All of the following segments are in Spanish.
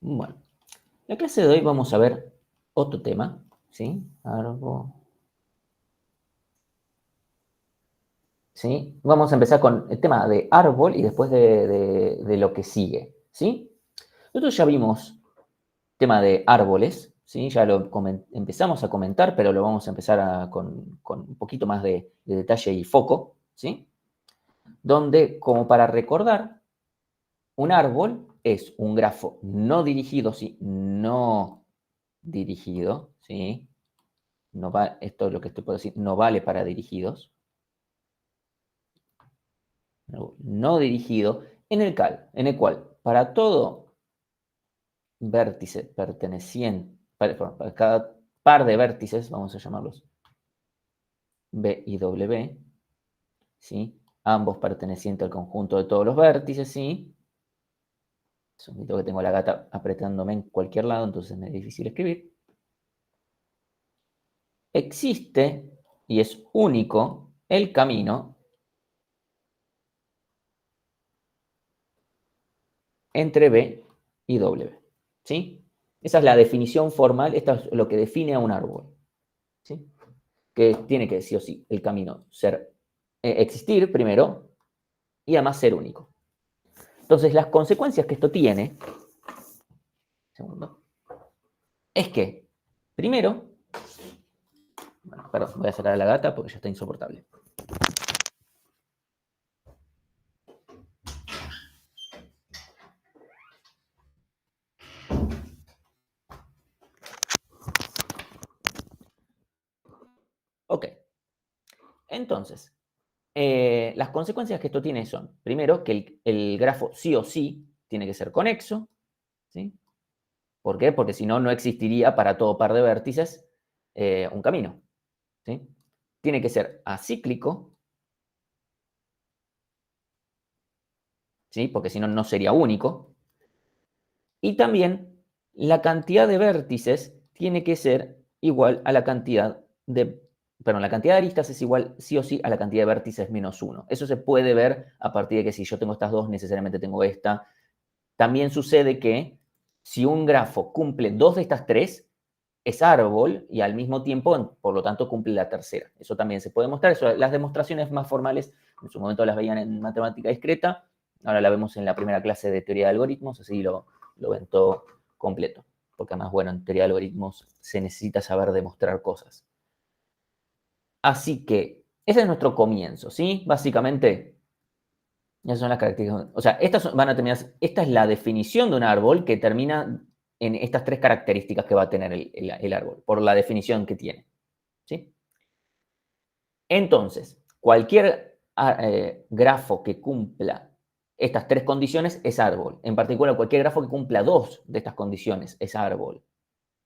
Bueno, en la clase de hoy vamos a ver otro tema, ¿sí? Árbol, ¿sí? Vamos a empezar con el tema de árbol y después de lo que sigue, ¿sí? Nosotros ya vimos tema de árboles, ¿sí? Ya lo empezamos a comentar, pero lo vamos a empezar con un poquito más de detalle y foco, ¿sí? Donde, como para recordar, un árbol es un grafo no dirigido, ¿sí? No dirigido, ¿sí? No va, esto es lo que estoy por decir, no vale para dirigidos, no dirigido, en el cual para todo vértice perteneciente, para cada par de vértices, vamos a llamarlos B y W, ¿sí? Ambos pertenecientes al conjunto de todos los vértices, ¿sí? Es un poquito que tengo la gata apretándome en cualquier lado, entonces me es difícil escribir. Existe y es único el camino entre B y W, ¿sí? Esa es la definición formal, esto es lo que define a un árbol, ¿sí? Que tiene que, sí o sí, el camino ser, existir primero y además ser único. Entonces, las consecuencias que esto tiene, segundo, es que, primero, bueno, perdón, voy a sacar a la gata porque ya está insoportable. Ok, entonces, las consecuencias que esto tiene son, primero, que el grafo sí o sí tiene que ser conexo, ¿sí? ¿Por qué? Porque si no, no existiría para todo par de vértices un camino, ¿sí? Tiene que ser acíclico, ¿sí? Porque si no, no sería único. Y también la cantidad de vértices tiene que ser igual a la cantidad de, perdón, la cantidad de aristas es igual sí o sí a la cantidad de vértices menos uno. Eso se puede ver a partir de que si yo tengo estas dos, necesariamente tengo esta. También sucede que si un grafo cumple dos de estas tres, es árbol y al mismo tiempo, por lo tanto, cumple la tercera. Eso también se puede mostrar. Eso, las demostraciones más formales, en su momento las veían en matemática discreta, ahora la vemos en la primera clase de teoría de algoritmos, así lo ven todo completo. Porque además, bueno, en teoría de algoritmos se necesita saber demostrar cosas. Así que ese es nuestro comienzo, ¿sí? Básicamente, esas son las características. O sea, van a terminar, esta es la definición de un árbol que termina en estas tres características que va a tener el árbol, por la definición que tiene, ¿sí? Entonces, cualquier grafo que cumpla estas tres condiciones es árbol. En particular, cualquier grafo que cumpla dos de estas condiciones es árbol.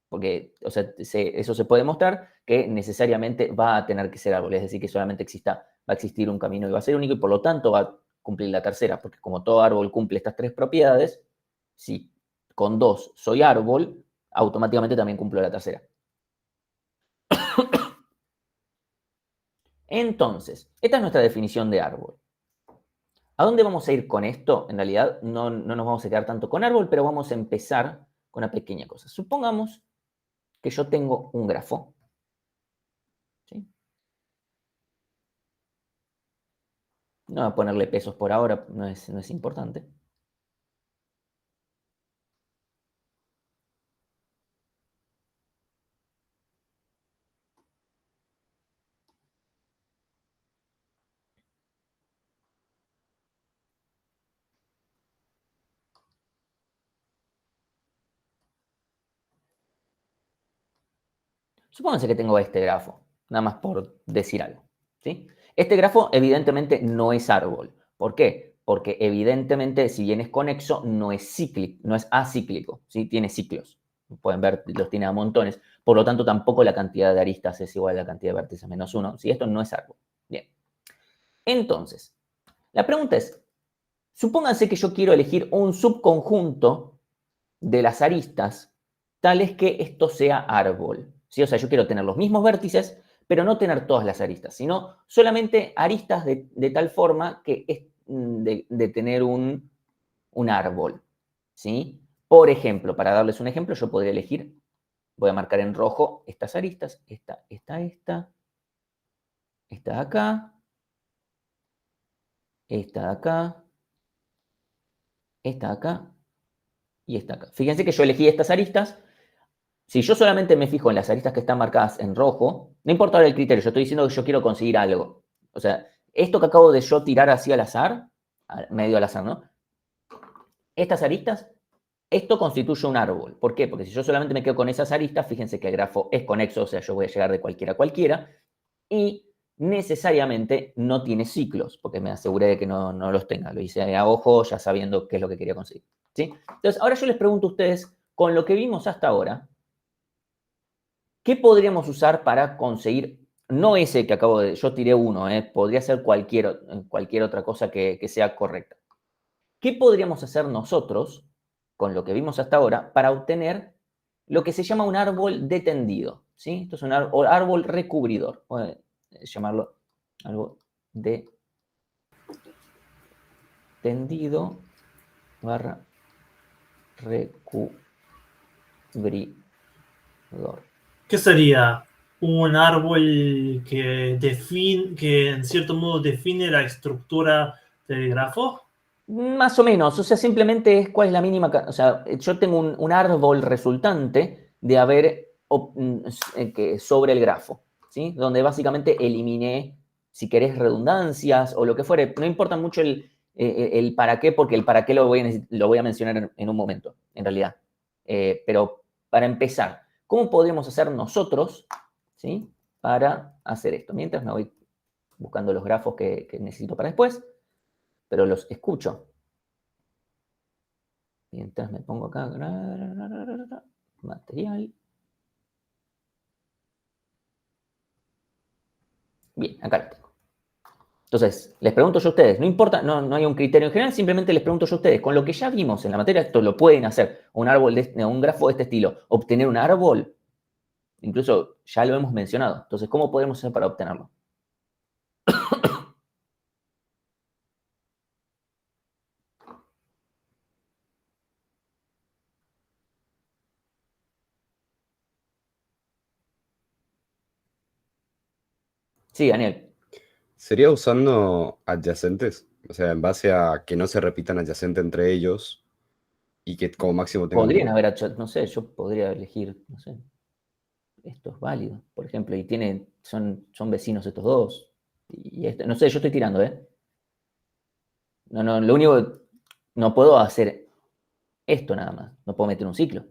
Porque, o sea, eso se puede mostrar que necesariamente va a tener que ser árbol. Es decir, que solamente va a existir un camino y va a ser único y por lo tanto va a cumplir la tercera. Porque como todo árbol cumple estas tres propiedades, si con dos soy árbol, automáticamente también cumplo la tercera. Entonces, esta es nuestra definición de árbol. ¿A dónde vamos a ir con esto? En realidad no nos vamos a quedar tanto con árbol, pero vamos a empezar con una pequeña cosa. Supongamos que yo tengo un grafo, ¿sí? No voy a ponerle pesos por ahora, no es importante. Supónganse que tengo este grafo, nada más por decir algo, ¿sí? Este grafo evidentemente no es árbol. ¿Por qué? Porque evidentemente, si bien es conexo, no es cíclico, no es acíclico, ¿sí? Tiene ciclos. Pueden ver, los tiene a montones. Por lo tanto, tampoco la cantidad de aristas es igual a la cantidad de vértices menos uno. ¿Sí? Esto no es árbol. Bien. Entonces, la pregunta es, supónganse que yo quiero elegir un subconjunto de las aristas tales que esto sea árbol. ¿Sí? O sea, yo quiero tener los mismos vértices, pero no tener todas las aristas, sino solamente aristas de tal forma que es de tener un árbol. ¿Sí? Por ejemplo, para darles un ejemplo, yo podría elegir, voy a marcar en rojo estas aristas, esta de acá, esta de acá, esta de acá y esta de acá. Fíjense que yo elegí estas aristas. Si yo solamente me fijo en las aristas que están marcadas en rojo, no importa ahora el criterio, yo estoy diciendo que yo quiero conseguir algo. O sea, esto que acabo de yo tirar así al azar, medio al azar, ¿no? Estas aristas, esto constituye un árbol. ¿Por qué? Porque si yo solamente me quedo con esas aristas, fíjense que el grafo es conexo, o sea, yo voy a llegar de cualquiera a cualquiera, y necesariamente no tiene ciclos, porque me aseguré de que no los tenga. Lo hice a ojo, ya sabiendo qué es lo que quería conseguir. ¿Sí? Entonces, ahora yo les pregunto a ustedes, con lo que vimos hasta ahora, ¿qué podríamos usar para conseguir, no ese que acabo de, yo tiré uno, podría ser cualquier otra cosa que sea correcta? ¿Qué podríamos hacer nosotros, con lo que vimos hasta ahora, para obtener lo que se llama un árbol de tendido? ¿Sí? Esto es un árbol recubridor. Voy a llamarlo árbol de tendido barra recubridor. ¿Qué sería? Un árbol que en cierto modo define la estructura del grafo. Más o menos, o sea, simplemente es cuál es la mínima, o sea, yo tengo un árbol resultante de haber que sobre el grafo, ¿sí? Donde básicamente eliminé, si querés, redundancias o lo que fuere. No importa mucho el para qué, porque el para qué lo voy a mencionar en un momento, en realidad. Pero para empezar, ¿cómo podríamos hacer nosotros, ¿sí? Para hacer esto? Mientras me voy buscando los grafos que necesito para después, pero los escucho. Mientras me pongo acá, material. Bien, acá lo tengo. Entonces, les pregunto yo a ustedes, no importa, no hay un criterio en general, simplemente les pregunto yo a ustedes, con lo que ya vimos en la materia, esto lo pueden hacer, un grafo de este estilo, obtener un árbol, incluso ya lo hemos mencionado. Entonces, ¿cómo podemos hacer para obtenerlo? Sí, Daniel. ¿Sería usando adyacentes? O sea, en base a que no se repitan adyacentes entre ellos y que como máximo tengan Podrían uno. haber hecho, no sé, yo podría elegir, no sé, esto es válido, por ejemplo, y son vecinos estos dos. Y no sé, yo estoy tirando, ¿eh? No, lo único, no puedo hacer esto nada más, no puedo meter un ciclo.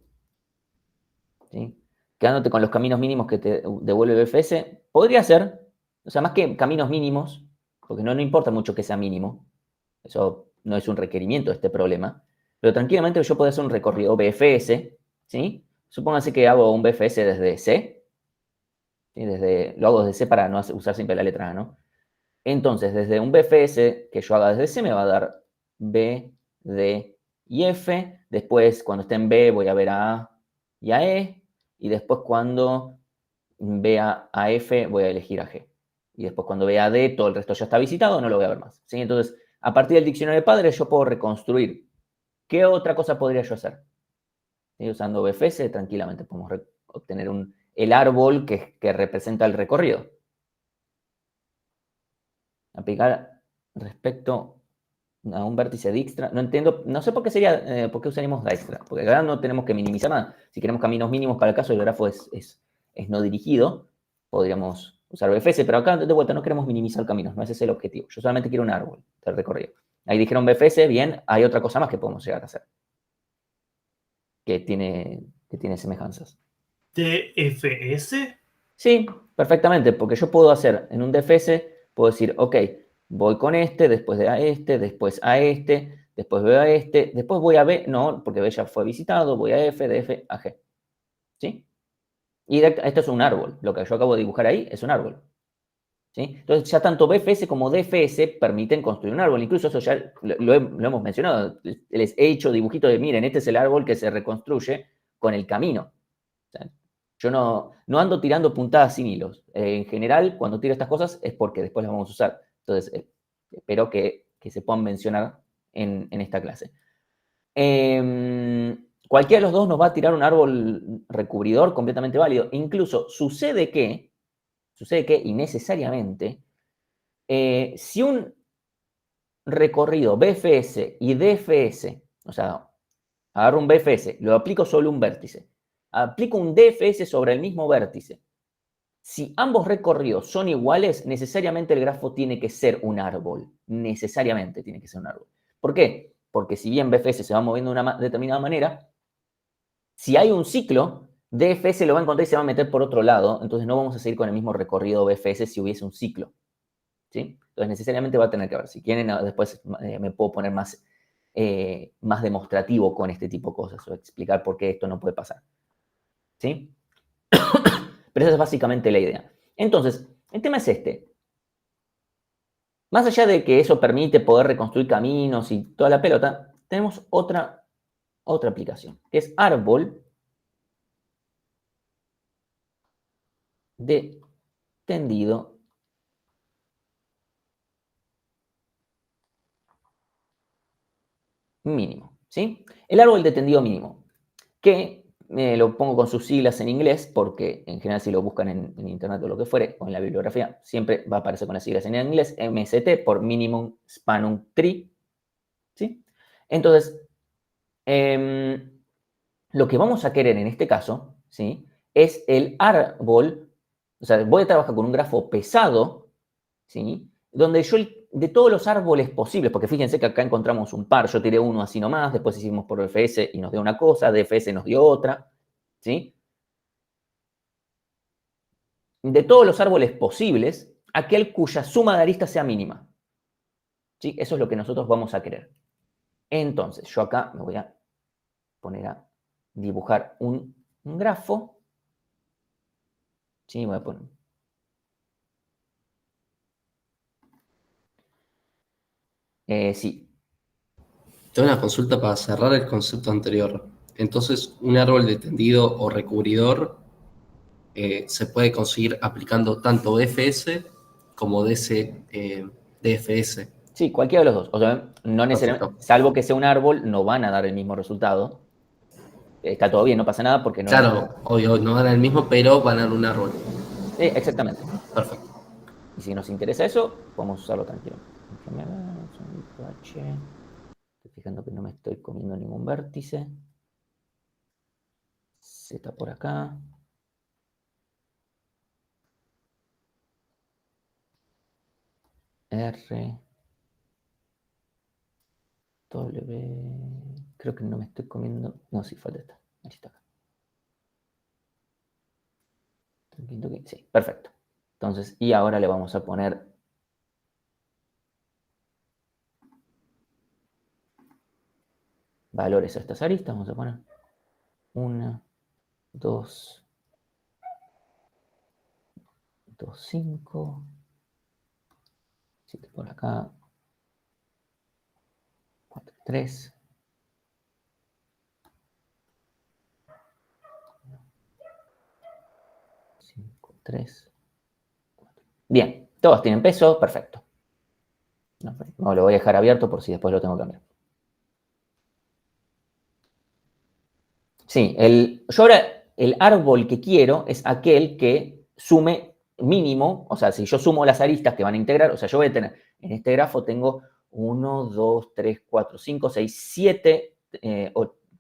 ¿Sí? Quedándote con los caminos mínimos que te devuelve el BFS, podría ser, o sea, más que caminos mínimos, porque no importa mucho que sea mínimo, eso no es un requerimiento de este problema, pero tranquilamente yo puedo hacer un recorrido BFS, ¿sí? Supónganse que hago un BFS desde C, ¿sí? Lo hago desde C para no usar siempre la letra A, ¿no? Entonces, desde un BFS que yo haga desde C me va a dar B, D y F. Después, cuando esté en B, voy a ver a A y a E. Y después, cuando vea a F, voy a elegir a G. Y después, cuando vea a D, todo el resto ya está visitado, no lo voy a ver más. ¿Sí? Entonces, a partir del diccionario de padres, yo puedo reconstruir. ¿Qué otra cosa podría yo hacer? ¿Sí? Usando BFS, tranquilamente podemos obtener el árbol que representa el recorrido. Aplicar respecto a un vértice Dijkstra. No entiendo, no sé por qué usaríamos Dijkstra, porque acá no tenemos que minimizar nada. Si queremos caminos mínimos para el caso, el grafo es no dirigido, podríamos usar BFS, pero acá de vuelta no queremos minimizar caminos, no ese es el objetivo. Yo solamente quiero un árbol de recorrido. Ahí dijeron BFS, bien, hay otra cosa más que podemos llegar a hacer, que tiene semejanzas. DFS. Sí, perfectamente, porque yo puedo hacer en un DFS, puedo decir, ok, voy con este, después a este, después a este, después veo a este, después voy a B, no, porque B ya fue visitado, voy a F, de F a G. ¿Sí? Y esto es un árbol, lo que yo acabo de dibujar ahí es un árbol. ¿Sí? Entonces ya tanto BFS como DFS permiten construir un árbol, incluso eso ya lo hemos mencionado, les he hecho dibujitos de, miren, este es el árbol que se reconstruye con el camino. O sea, yo no ando tirando puntadas sin hilos. En general, cuando tiro estas cosas es porque después las vamos a usar. Entonces, espero que se puedan mencionar en esta clase. Cualquiera de los dos nos va a tirar un árbol recubridor completamente válido. Incluso sucede que y necesariamente, si un recorrido BFS y DFS, o sea, agarro un BFS, lo aplico sobre un vértice, aplico un DFS sobre el mismo vértice. Si ambos recorridos son iguales, necesariamente el grafo tiene que ser un árbol. Necesariamente tiene que ser un árbol. ¿Por qué? Porque si bien BFS se va moviendo de una determinada manera, si hay un ciclo, DFS lo va a encontrar y se va a meter por otro lado, entonces no vamos a seguir con el mismo recorrido BFS si hubiese un ciclo. ¿Sí? Entonces necesariamente va a tener que haber. Si quieren, después me puedo poner más demostrativo con este tipo de cosas o explicar por qué esto no puede pasar. ¿Sí? Pero esa es básicamente la idea. Entonces, el tema es este. Más allá de que eso permite poder reconstruir caminos y toda la pelota, tenemos otra aplicación, que es árbol de tendido mínimo. ¿Sí? El árbol de tendido mínimo, que lo pongo con sus siglas en inglés, porque en general si lo buscan en internet o lo que fuere, o en la bibliografía, siempre va a aparecer con las siglas en inglés, MST por Minimum Spanum Tree. ¿Sí? Entonces, lo que vamos a querer en este caso, ¿sí?, es el árbol, o sea, voy a trabajar con un grafo pesado, ¿sí?, donde yo de todos los árboles posibles, porque fíjense que acá encontramos un par, yo tiré uno así nomás, después hicimos por DFS y nos dio una cosa, DFS nos dio otra, ¿sí? De todos los árboles posibles, aquel cuya suma de aristas sea mínima, ¿sí? Eso es lo que nosotros vamos a querer. Entonces, yo acá me voy a poner a dibujar un grafo, ¿sí? Voy a poner... sí. Tengo una consulta para cerrar el concepto anterior. Entonces, un árbol de tendido o recubridor se puede conseguir aplicando tanto DFS como DFS. Sí, cualquiera de los dos. O sea, no necesariamente, Perfecto. salvo que sea un árbol, no van a dar el mismo resultado. Está todo bien, no pasa nada porque no... Claro, obvio, no van a dar el mismo, pero van a dar un árbol. exactamente. Perfecto. Y si nos interesa eso, podemos usarlo tranquilo. Estoy fijando que no me estoy comiendo ningún vértice. Z por acá. R. W. Creo que no me estoy comiendo. No, sí, falta esta. Ahí está acá. Sí, perfecto. Entonces, y ahora le vamos a poner valores a estas aristas. Vamos a poner 1, 2, 2, 5. 7 por acá. 4, 3. 5, 3. 4. Bien, todos tienen peso, perfecto. No, lo voy a dejar abierto por si después lo tengo que cambiar. Sí, yo ahora el árbol que quiero es aquel que sume mínimo, o sea, si yo sumo las aristas que van a integrar, o sea, yo voy a tener, en este grafo tengo 1, 2, 3, 4, 5, 6, 7,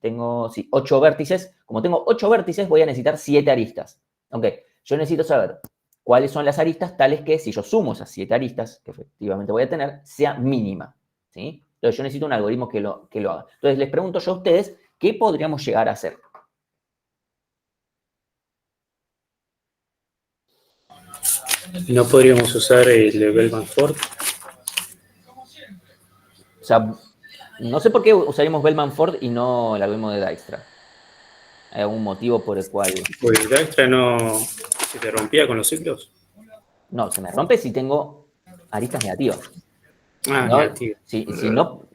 tengo, sí, 8 vértices. Como tengo 8 vértices, voy a necesitar 7 aristas. Ok, yo necesito saber cuáles son las aristas tales que si yo sumo esas 7 aristas, que efectivamente voy a tener, sea mínima, ¿sí? Entonces yo necesito un algoritmo que lo haga. Entonces les pregunto yo a ustedes, ¿qué podríamos llegar a hacer? ¿No podríamos usar el de Bellman-Ford? O sea, no sé por qué usaríamos Bellman-Ford y no el algoritmo de Dijkstra. ¿Hay algún motivo por el cual...? Pues Dijkstra no se te rompía con los ciclos. No, se me rompe si tengo aristas negativas. Ah, ¿no? negativo.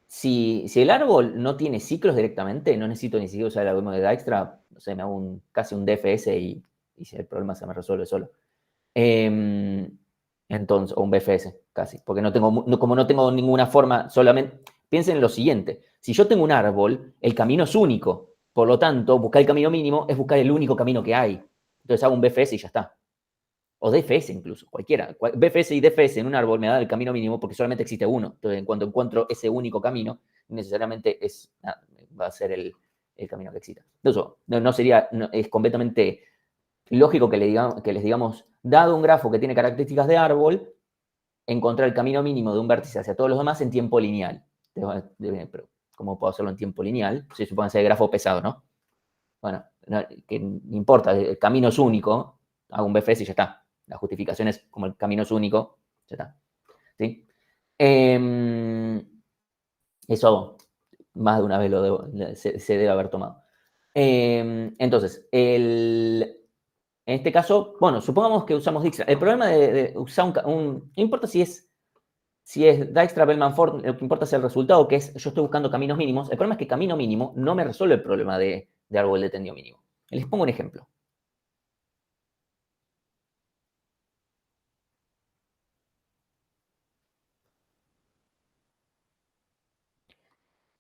Si el árbol no tiene ciclos directamente, no necesito ni siquiera usar el algoritmo de Dijkstra, no sé, me hago casi un DFS y el problema se me resuelve solo. Entonces, o un BFS, casi, porque como no tengo ninguna forma, solamente, piensen en lo siguiente, Si yo tengo un árbol, el camino es único. Por lo tanto, buscar el camino mínimo es buscar el único camino que hay. Entonces hago un BFS y ya está. O DFS incluso, cualquiera. BFS y DFS en un árbol me dan el camino mínimo porque solamente existe uno. Entonces, en cuanto encuentro ese único camino, necesariamente va a ser el camino que exista. Entonces, es completamente lógico que les digamos, dado un grafo que tiene características de árbol, encontrar el camino mínimo de un vértice hacia todos los demás en tiempo lineal. Pero, ¿cómo puedo hacerlo en tiempo lineal? Si supongo que el grafo pesado, ¿no? Bueno, que no importa, el camino es único, hago un BFS y ya está. La justificación es como el camino es único, ya está. ¿Sí? Eso más de una vez se debe haber tomado. Entonces, en este caso, bueno, supongamos que usamos Dijkstra. El problema de usar no importa si es Dijkstra, Bellman-Ford, lo que importa es el resultado, que es, yo estoy buscando caminos mínimos. El problema es que camino mínimo no me resuelve el problema de árbol de tendido mínimo. Les pongo un ejemplo.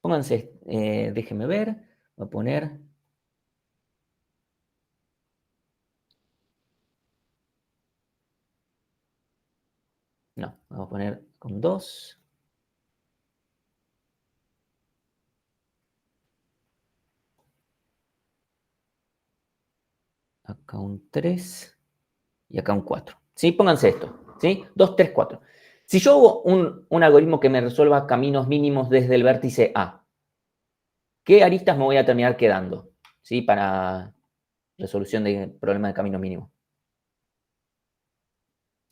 Pónganse, déjenme ver, voy a poner... No, vamos a poner con 2. Acá un 3 y acá un 4. ¿Sí? Pónganse esto. ¿Sí? 2, 3, 4. Si yo hago un algoritmo que me resuelva caminos mínimos desde el vértice A, ¿qué aristas me voy a terminar quedando? ¿Sí? Para resolución del problema de camino mínimo.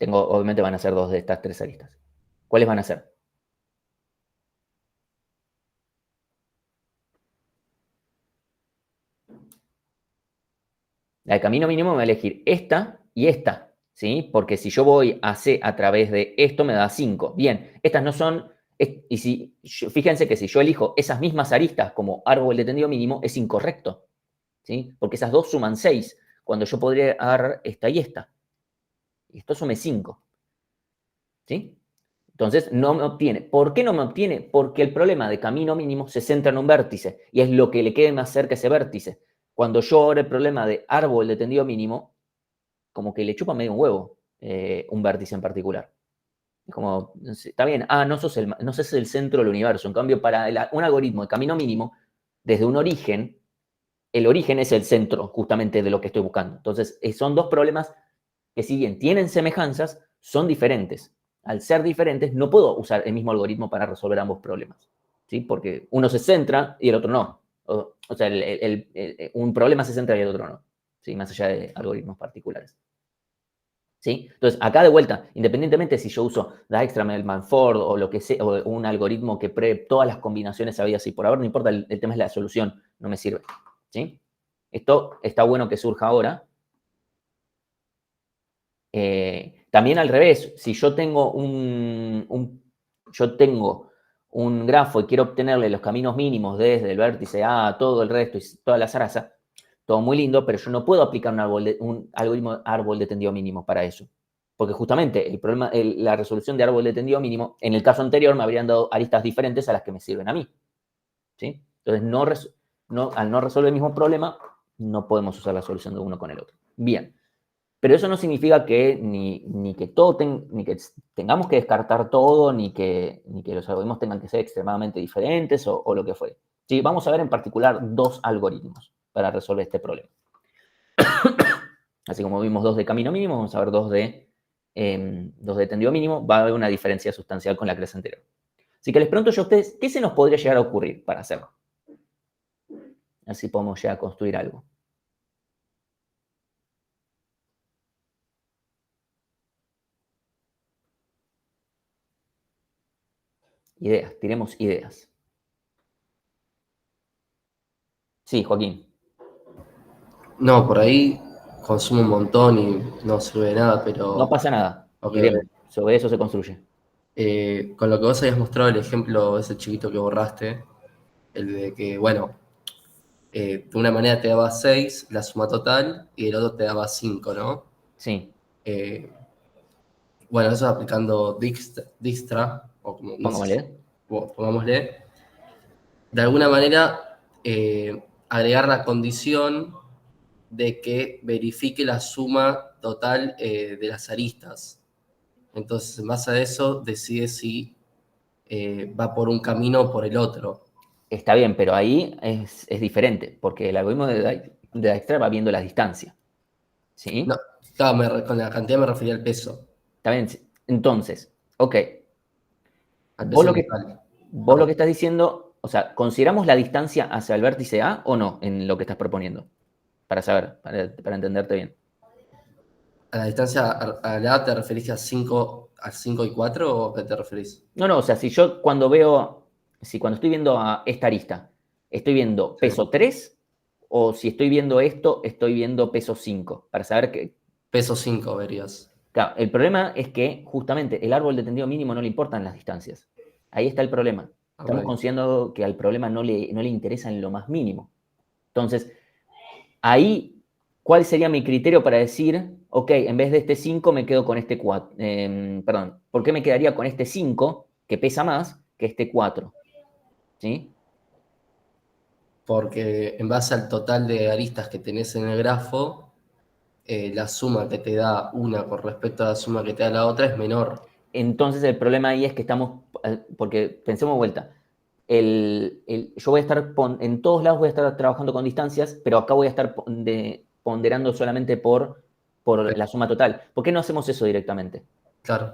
Obviamente van a ser 2 de estas 3 aristas. ¿Cuáles van a ser? La de camino mínimo me va a elegir esta y esta, ¿sí? Porque si yo voy a C a través de esto, me da 5. Bien, estas no son... fíjense que si yo elijo esas mismas aristas como árbol de tendido mínimo, es incorrecto, ¿sí? Porque esas dos suman 6, cuando yo podría agarrar esta y esta. Y esto sume 5, ¿sí? Entonces, no me obtiene. ¿Por qué no me obtiene? Porque el problema de camino mínimo se centra en un vértice y es lo que le quede más cerca a ese vértice. Cuando yo ahora el problema de árbol de tendido mínimo, como que le chupa medio un huevo un vértice en particular. Es como, está bien, no sos el centro del universo. En cambio, para un algoritmo de camino mínimo, desde un origen, el origen es el centro justamente de lo que estoy buscando. Entonces, son dos problemas que si bien tienen semejanzas, son diferentes. Al ser diferentes, no puedo usar el mismo algoritmo para resolver ambos problemas, ¿sí? Porque uno se centra y el otro no. O sea, un problema se centra y el otro no, ¿sí? Más allá de algoritmos particulares. ¿Sí? Entonces, acá de vuelta, independientemente si yo uso Dijkstra, Bellman-Ford o lo que sea, o un algoritmo que pruebe todas las combinaciones habidas y por haber, no importa, el tema es la solución, no me sirve, ¿sí? Esto está bueno que surja ahora. También al revés, si yo tengo un grafo y quiero obtenerle los caminos mínimos desde el vértice A a todo el resto y toda la zaraza, todo muy lindo, pero yo no puedo aplicar un algoritmo árbol de tendido mínimo para eso. Porque justamente el problema, la resolución de árbol de tendido mínimo, en el caso anterior me habrían dado aristas diferentes a las que me sirven a mí, ¿sí? Entonces, al no resolver el mismo problema, no podemos usar la solución de uno con el otro. Bien. Pero eso no significa que ni que tengamos que descartar todo, ni que los algoritmos tengan que ser extremadamente diferentes o lo que fuere. ¿Sí? Vamos a ver en particular 2 algoritmos para resolver este problema. Así como vimos 2 de camino mínimo, vamos a ver 2 de tendido mínimo. Va a haber una diferencia sustancial con la clase anterior. Así que les pregunto yo a ustedes, ¿qué se nos podría llegar a ocurrir para hacerlo? Así podemos llegar a construir algo. Ideas, tiremos ideas. Sí, Joaquín. No, por ahí consume un montón y no sirve de nada, pero... No pasa nada. Okay. Sobre eso se construye. Con lo que vos habías mostrado el ejemplo, ese chiquito que borraste, el de que, bueno, de una manera te daba 6, la suma total, y del otro te daba 5, ¿no? Sí. Bueno, eso aplicando Dijkstra, o como... Pongámosle. Pongámosle. de alguna manera agregar la condición de que verifique la suma total de las aristas. Entonces, en base a eso, decide si va por un camino o por el otro. Está bien, pero ahí es diferente, porque el algoritmo de Dijkstra va viendo la distancia. ¿Sí? No, claro, con la cantidad me refería al peso. Está bien. Entonces, ok. Al Vos peso lo que, total. vos lo que estás diciendo, o sea, ¿consideramos la distancia hacia el vértice A o no en lo que estás proponiendo? Para saber, para entenderte bien. ¿A la distancia a la A te referís a 5 y 4 o a qué te referís? No, o sea, si yo cuando estoy viendo a esta arista, ¿estoy viendo Sí. peso 3? O si estoy viendo esto, estoy viendo peso 5. Para saber que... Peso 5 verías. Claro, el problema es que justamente el árbol de tendido mínimo no le importan las distancias. Ahí está el problema. Estamos Ok. considerando que al problema no le interesa en lo más mínimo. Entonces, ahí, ¿cuál sería mi criterio para decir, ok, en vez de este 5 me quedo con este 4? Perdón, ¿por qué me quedaría con este 5 que pesa más que este 4? ¿Sí? Porque en base al total de aristas que tenés en el grafo, la suma que te da una con respecto a la suma que te da la otra es menor. Entonces el problema ahí es que estamos, porque pensemos de vuelta, yo voy a estar, en todos lados voy a estar trabajando con distancias, pero acá voy a estar ponderando solamente por la suma total. ¿Por qué no hacemos eso directamente? Claro.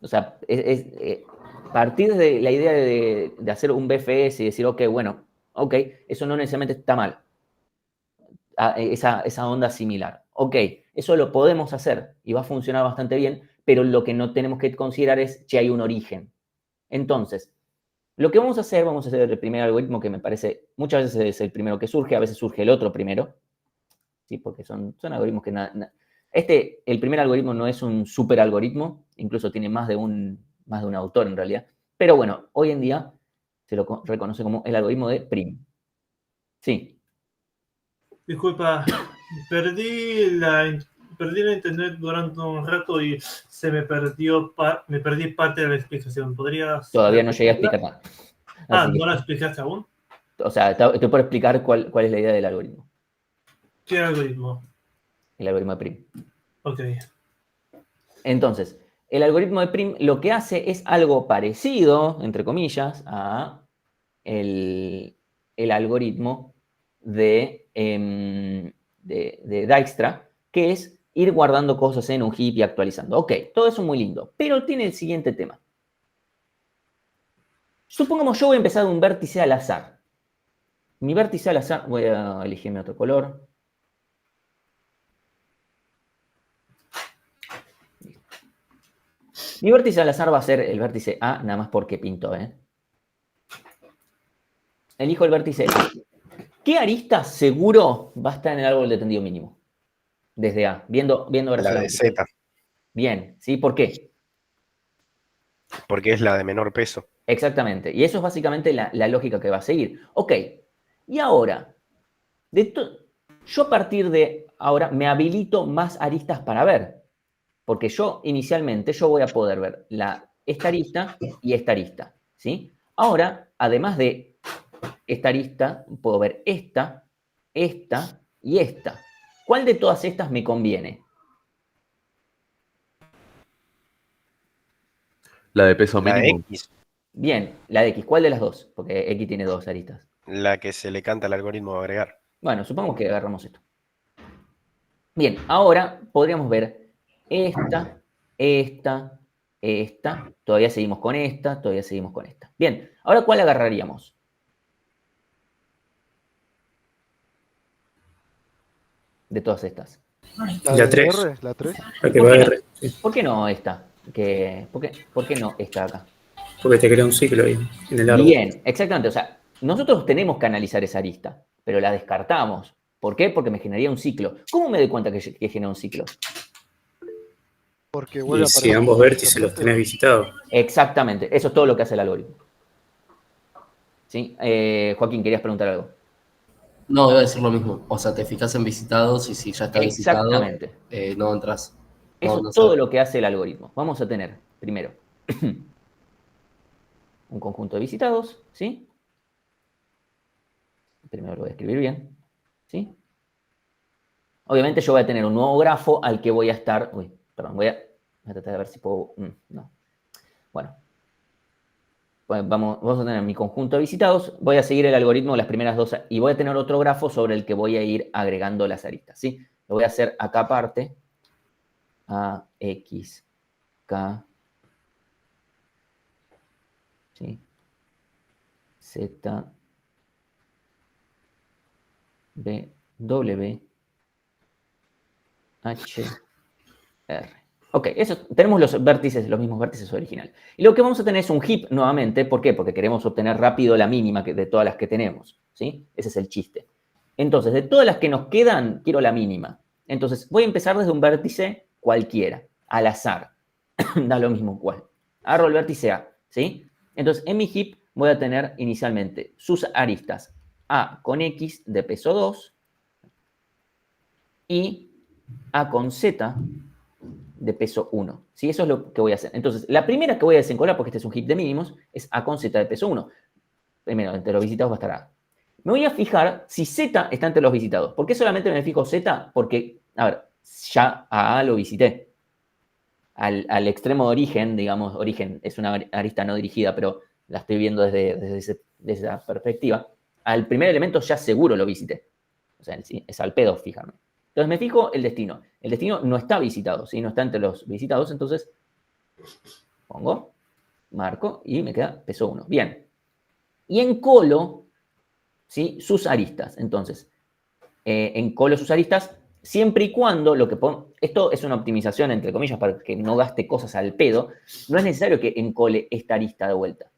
O sea, partir de la idea de hacer un BFS y decir, ok, bueno, ok, eso no necesariamente está mal. Esa onda similar. Ok, eso lo podemos hacer y va a funcionar bastante bien, pero lo que no tenemos que considerar es que hay un origen. Entonces, lo que vamos a hacer el primer algoritmo que me parece, muchas veces es el primero que surge, a veces surge el otro primero, ¿sí? Porque son algoritmos que el primer algoritmo no es un super algoritmo, incluso tiene más de un autor en realidad, pero bueno, hoy en día se lo reconoce como el algoritmo de Prim. Sí. Disculpa, perdí la internet durante un rato y se me me perdí parte de la explicación. ¿Podrías Todavía no llegué a repetirla? explicar nada. Ah, Así ¿no la que, explicaste aún? o sea, estoy por explicar cuál es la idea del algoritmo. ¿Qué algoritmo? El algoritmo de Prim. Ok. Entonces, el algoritmo de Prim lo que hace es algo parecido, entre comillas, a el algoritmo de Dijkstra, que es ir guardando cosas en un heap y actualizando. Ok, todo eso muy lindo, pero tiene el siguiente tema. Supongamos yo voy a empezar un vértice al azar. Mi vértice al azar, voy a elegirme otro color. Mi vértice al azar va a ser el vértice A, nada más porque pinto, ¿eh? Elijo el vértice A. ¿Qué arista seguro va a estar en el árbol de tendido mínimo? Desde A, viendo La de gráficamente. Z, Bien, ¿sí? ¿Por qué? porque es la de menor peso. Exactamente. Y eso es básicamente la lógica que va a seguir. Ok, y ahora, yo a partir de ahora me habilito más aristas para ver. Porque yo inicialmente voy a poder ver esta arista y esta arista. ¿Sí? Ahora, además de esta arista, puedo ver esta y esta. ¿Cuál de todas estas me conviene? La de peso La de mínimo. X, Bien, la de X. ¿Cuál de las dos? Porque X tiene dos aristas. la que se le canta al algoritmo de agregar. Bueno, supongamos que agarramos esto. Bien, ahora podríamos ver esta. Todavía seguimos con esta, todavía seguimos con esta. Bien, ahora ¿cuál agarraríamos? De todas estas. La 3. R, la 3. La que ¿Por va a qué no? R. Sí. ¿Por qué no esta? ¿Por qué no esta acá? Porque te crea un ciclo ahí, en el árbol. Bien, exactamente. O sea, nosotros tenemos que analizar esa arista, pero la descartamos. ¿Por qué? Porque me generaría un ciclo. ¿Cómo me doy cuenta que genera un ciclo? Porque vuelve Y a si aparecer ambos un vértices los frente. tenés visitados. Exactamente. Eso es todo lo que hace el algoritmo. ¿Sí? Joaquín, ¿querías preguntar algo? No, iba a decir lo mismo. O sea, te fijas en visitados y si ya está visitado, Exactamente. no entras. Eso No es todo sabes. lo que hace el algoritmo. Vamos a tener, primero, un conjunto de visitados, ¿sí? primero lo voy a escribir bien, ¿sí? Obviamente yo voy a tener un nuevo grafo al que voy a estar... Uy, perdón, voy a tratar de ver si puedo... no. Bueno. Pues vamos a tener mi conjunto de visitados. Voy a seguir el algoritmo de las primeras dos y voy a tener otro grafo sobre el que voy a ir agregando las aristas, ¿sí? Lo voy a hacer acá aparte. A, X, K, ¿sí? Z, B, W, H, R. Ok, tenemos los vértices, los mismos vértices originales. Y lo que vamos a tener es un heap nuevamente. ¿Por qué? Porque queremos obtener rápido la mínima de todas las que tenemos, ¿sí? Ese es el chiste. Entonces, de todas las que nos quedan, quiero la mínima. Entonces, voy a empezar desde un vértice cualquiera, al azar. Da lo mismo cuál. Agarro el vértice A, ¿sí? Entonces, en mi heap voy a tener inicialmente sus aristas A con X de peso 2 y A con Z de peso 1. ¿Sí? Eso es lo que voy a hacer. Entonces, la primera que voy a desencolar, porque este es un heap de mínimos, es A con Z de peso 1. Primero, entre los visitados va a estar A. Me voy a fijar si Z está entre los visitados. ¿Por qué solamente me fijo Z? Porque, a ver, ya a A lo visité. Al extremo de origen, digamos, origen es una arista no dirigida, pero la estoy viendo desde esa perspectiva. Al primer elemento ya seguro lo visité. O sea, es al pedo fijarme. Entonces me fijo el destino. El destino no está visitado, ¿sí? No está entre los visitados, entonces pongo, marco y me queda peso 1. Bien. Y encolo, ¿sí? Sus aristas. Entonces, encolo sus aristas siempre y cuando esto es una optimización, entre comillas, para que no gaste cosas al pedo. No es necesario que encole esta arista de vuelta,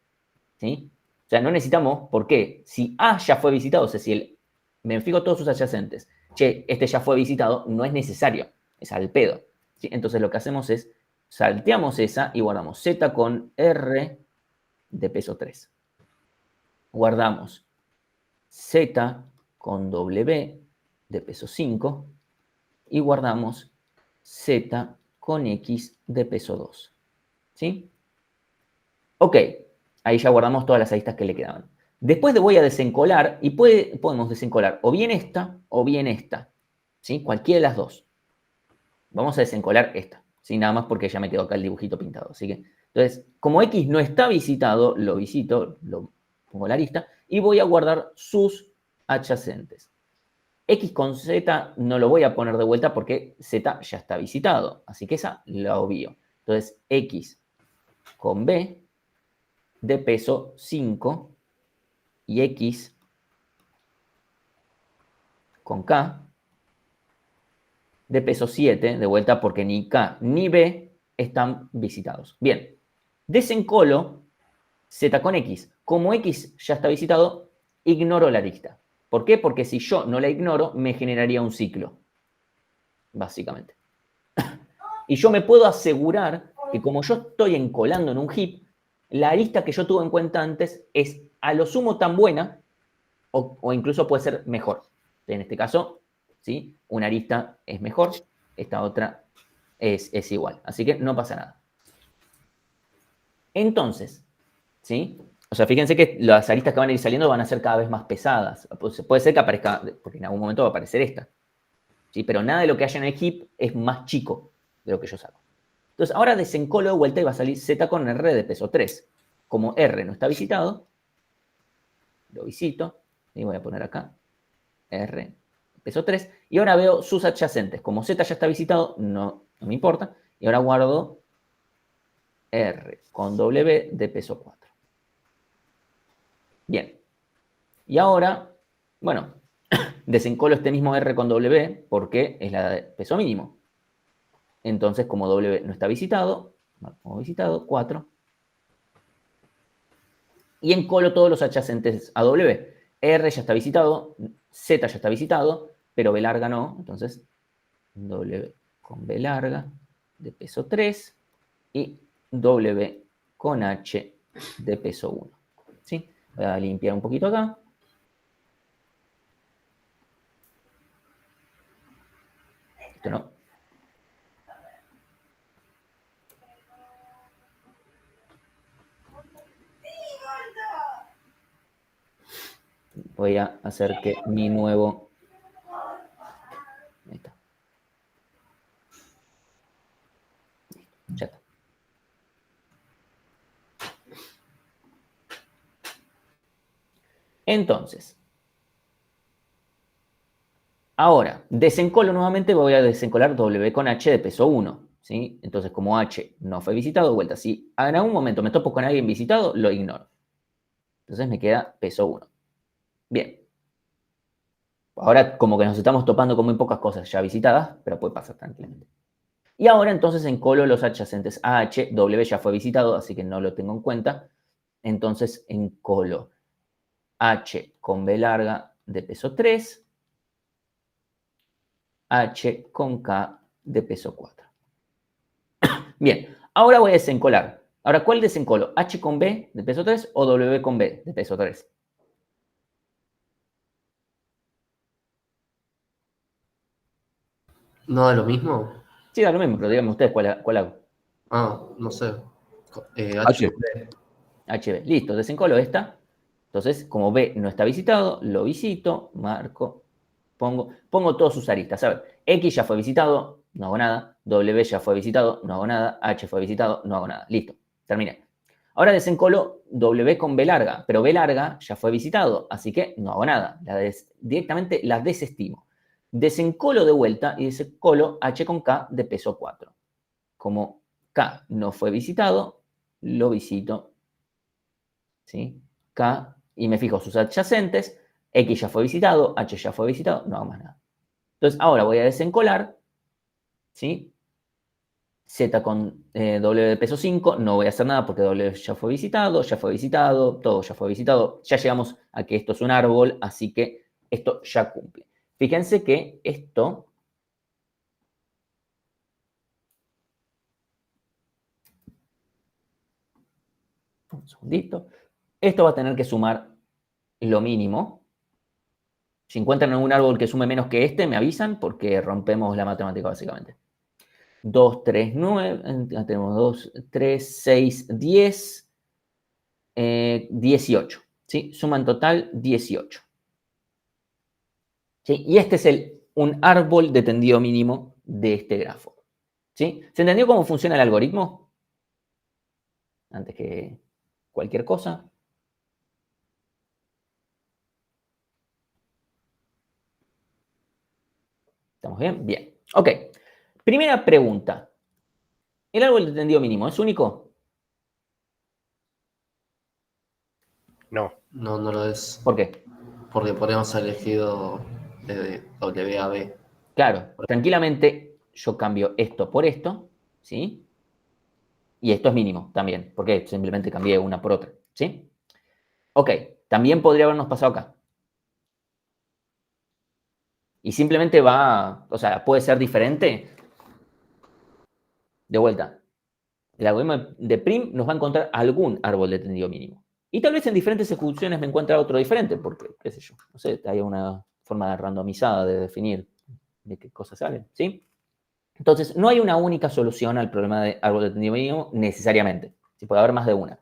¿sí? O sea, no necesitamos, ¿por qué? Si A ya fue visitado, o sea, si me fijo todos sus adyacentes, che, este ya fue visitado, no es necesario, es al pedo, ¿sí? Entonces lo que hacemos es, salteamos esa y guardamos Z con R de peso 3. Guardamos Z con W de peso 5 y guardamos Z con X de peso 2. ¿Sí? Ok, ahí ya guardamos todas las aristas que le quedaban. Después voy a desencolar y podemos desencolar o bien esta o bien esta. ¿Sí? Cualquiera de las dos. Vamos a desencolar esta. ¿Sí? Nada más porque ya me quedó acá el dibujito pintado. Así que, entonces, como X no está visitado, lo visito, lo pongo la lista y voy a guardar sus adyacentes. X con Z no lo voy a poner de vuelta porque Z ya está visitado. Así que esa la obvio. Entonces, X con B de peso 5 y X con K de peso 7, de vuelta porque ni K ni B están visitados. Bien, desencolo Z con X. Como X ya está visitado, ignoro la arista. ¿Por qué? Porque si yo no la ignoro, me generaría un ciclo, básicamente. Y yo me puedo asegurar que como yo estoy encolando en un heap, la arista que yo tuve en cuenta antes es a lo sumo tan buena o incluso puede ser mejor. En este caso, ¿sí? Una arista es mejor, esta otra es igual. Así que no pasa nada. Entonces, ¿sí? O sea, fíjense que las aristas que van a ir saliendo van a ser cada vez más pesadas. Puede ser que aparezca, porque en algún momento va a aparecer esta. ¿Sí? Pero nada de lo que haya en el heap es más chico de lo que yo saco. Entonces, ahora desencolo de vuelta y va a salir Z con R de peso 3. Como R no está visitado, lo visito. Y voy a poner acá R peso 3. Y ahora veo sus adyacentes. Como Z ya está visitado, no me importa. Y ahora guardo R con W de peso 4. Bien. Y ahora, bueno, desencolo este mismo R con W porque es la de peso mínimo. Entonces, como W no está visitado, como visitado, 4. Y encolo todos los adyacentes a W. R ya está visitado, Z ya está visitado, pero B larga no. Entonces, W con B larga de peso 3 y W con H de peso 1. ¿Sí? Voy a limpiar un poquito acá. Esto no. voy a hacer que mi nuevo... Ahí está. Ya está. Entonces, ahora, desencolo nuevamente, voy a desencolar W con H de peso 1, ¿sí? Entonces, como H no fue visitado, de vuelta, si en algún momento me topo con alguien visitado, lo ignoro. Entonces me queda peso 1. Bien. Ahora como que nos estamos topando con muy pocas cosas ya visitadas, pero puede pasar tranquilamente. Y ahora entonces encolo los adyacentes a H, W ya fue visitado, así que no lo tengo en cuenta. Entonces encolo H con B larga de peso 3, H con K de peso 4. Bien, ahora voy a desencolar. Ahora, ¿cuál desencolo? ¿H con B de peso 3 o W con B de peso 3? ¿No da lo mismo? Sí, da lo mismo, pero díganme ustedes cuál hago. Ah, no sé. H H. con B. HB. Listo, desencolo esta. Entonces, como B no está visitado, lo visito, marco, pongo todos sus aristas. A ver, X ya fue visitado, no hago nada. W ya fue visitado, no hago nada. H fue visitado, no hago nada. Listo, terminé. Ahora desencolo W con B larga, pero B larga ya fue visitado, así que no hago nada. Directamente la desestimo. Desencolo de vuelta y desencolo H con K de peso 4. Como K no fue visitado, lo visito. ¿Sí? K, y me fijo sus adyacentes, X ya fue visitado, H ya fue visitado, no hago más nada. Entonces, ahora voy a desencolar, ¿sí? Z con W de peso 5, no voy a hacer nada porque W ya fue visitado, todo ya fue visitado. Ya llegamos a que esto es un árbol, así que esto ya cumple. Fíjense que esto... Un segundito. Esto va a tener que sumar lo mínimo. Si encuentran algún árbol que sume menos que este, me avisan porque rompemos la matemática básicamente. 2, 3, 9, tenemos 2, 3, 6, 10, 18. ¿Sí? Suma en total 18. ¿Sí? Y este es un árbol de tendido mínimo de este grafo. ¿Sí? ¿Se entendió cómo funciona el algoritmo? Antes que cualquier cosa. ¿Estamos bien? Bien. Ok. Primera pregunta. ¿El árbol de tendido mínimo es único? No. No, no lo es. ¿Por qué? Porque podríamos haber elegido de W a B. Claro, tranquilamente yo cambio esto por esto, ¿sí? Y esto es mínimo también, porque simplemente cambié una por otra, ¿sí? Ok, también podría habernos pasado acá. Y simplemente o sea, puede ser diferente. De vuelta, el algoritmo de prim nos va a encontrar algún árbol de tendido mínimo. Y tal vez en diferentes ejecuciones me encuentre otro diferente, porque, qué sé yo, no sé, hay una forma randomizada de definir de qué cosas salen, ¿sí? Entonces, no hay una única solución al problema de árbol de tendido mínimo necesariamente. Si puede haber más de una.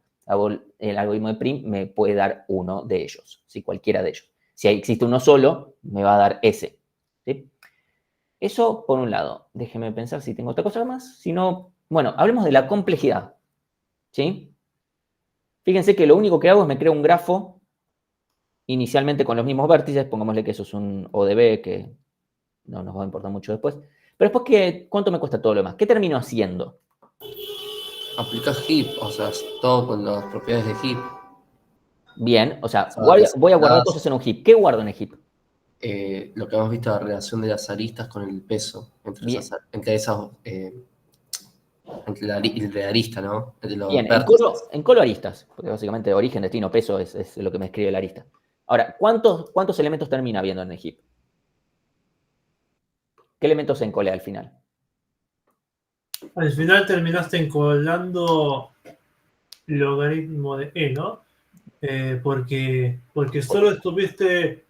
El algoritmo de prim me puede dar uno de ellos, ¿sí? Cualquiera de ellos. Si existe uno solo, me va a dar ese. ¿Sí? Eso por un lado. Déjeme pensar si tengo otra cosa más. Si no, bueno, hablemos de la complejidad. ¿Sí? Fíjense que lo único que hago es me creo un grafo inicialmente con los mismos vértices. Pongámosle que eso es un ODB, que no nos va a importar mucho después. Pero después, ¿cuánto me cuesta todo lo demás? ¿Qué termino haciendo? Aplicas heap, o sea, todo con las propiedades de heap. Bien, o sea, O sea, voy a guardar das, cosas en un heap. ¿Qué guardo en el heap? lo que hemos visto, la relación de las aristas con el peso, entre Bien. entre la arista, ¿no? Entre los Bien, vértices. encolo aristas, porque básicamente origen, destino, peso es lo que me escribe la arista. Ahora, ¿cuántos elementos termina habiendo en el heap? ¿Qué elementos se encole al final? Al final terminaste encolando logaritmo de E, ¿no? Porque solo estuviste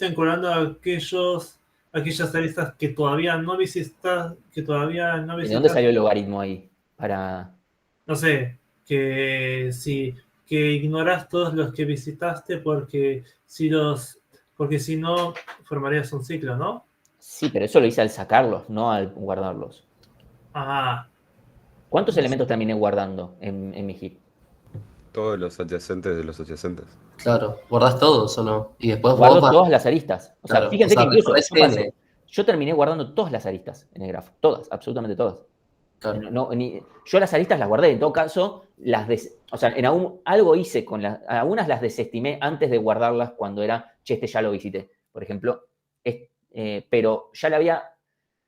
encolando aquellas aristas que todavía no visitas, ¿Y de dónde salió el logaritmo ahí? no sé, que que ignoras todos los que visitaste porque si no formarías un ciclo, ¿no? Sí, pero eso lo hice al sacarlos, no al guardarlos. Ah, ¿Cuántos elementos terminé guardando en mi heap? Todos los adyacentes de los adyacentes. Claro, guardás todos o no. Y después vos Guardo vas. todas las aristas. O sea, Claro, fíjense que incluso recorres esto pasó. N. Yo terminé guardando todas las aristas en el grafo. Todas, absolutamente todas. Claro. Yo las aristas las guardé. En todo caso, o sea, algo hice con algunas las desestimé antes de guardarlas cuando era, che, este ya lo visité. Por ejemplo, pero ya la había,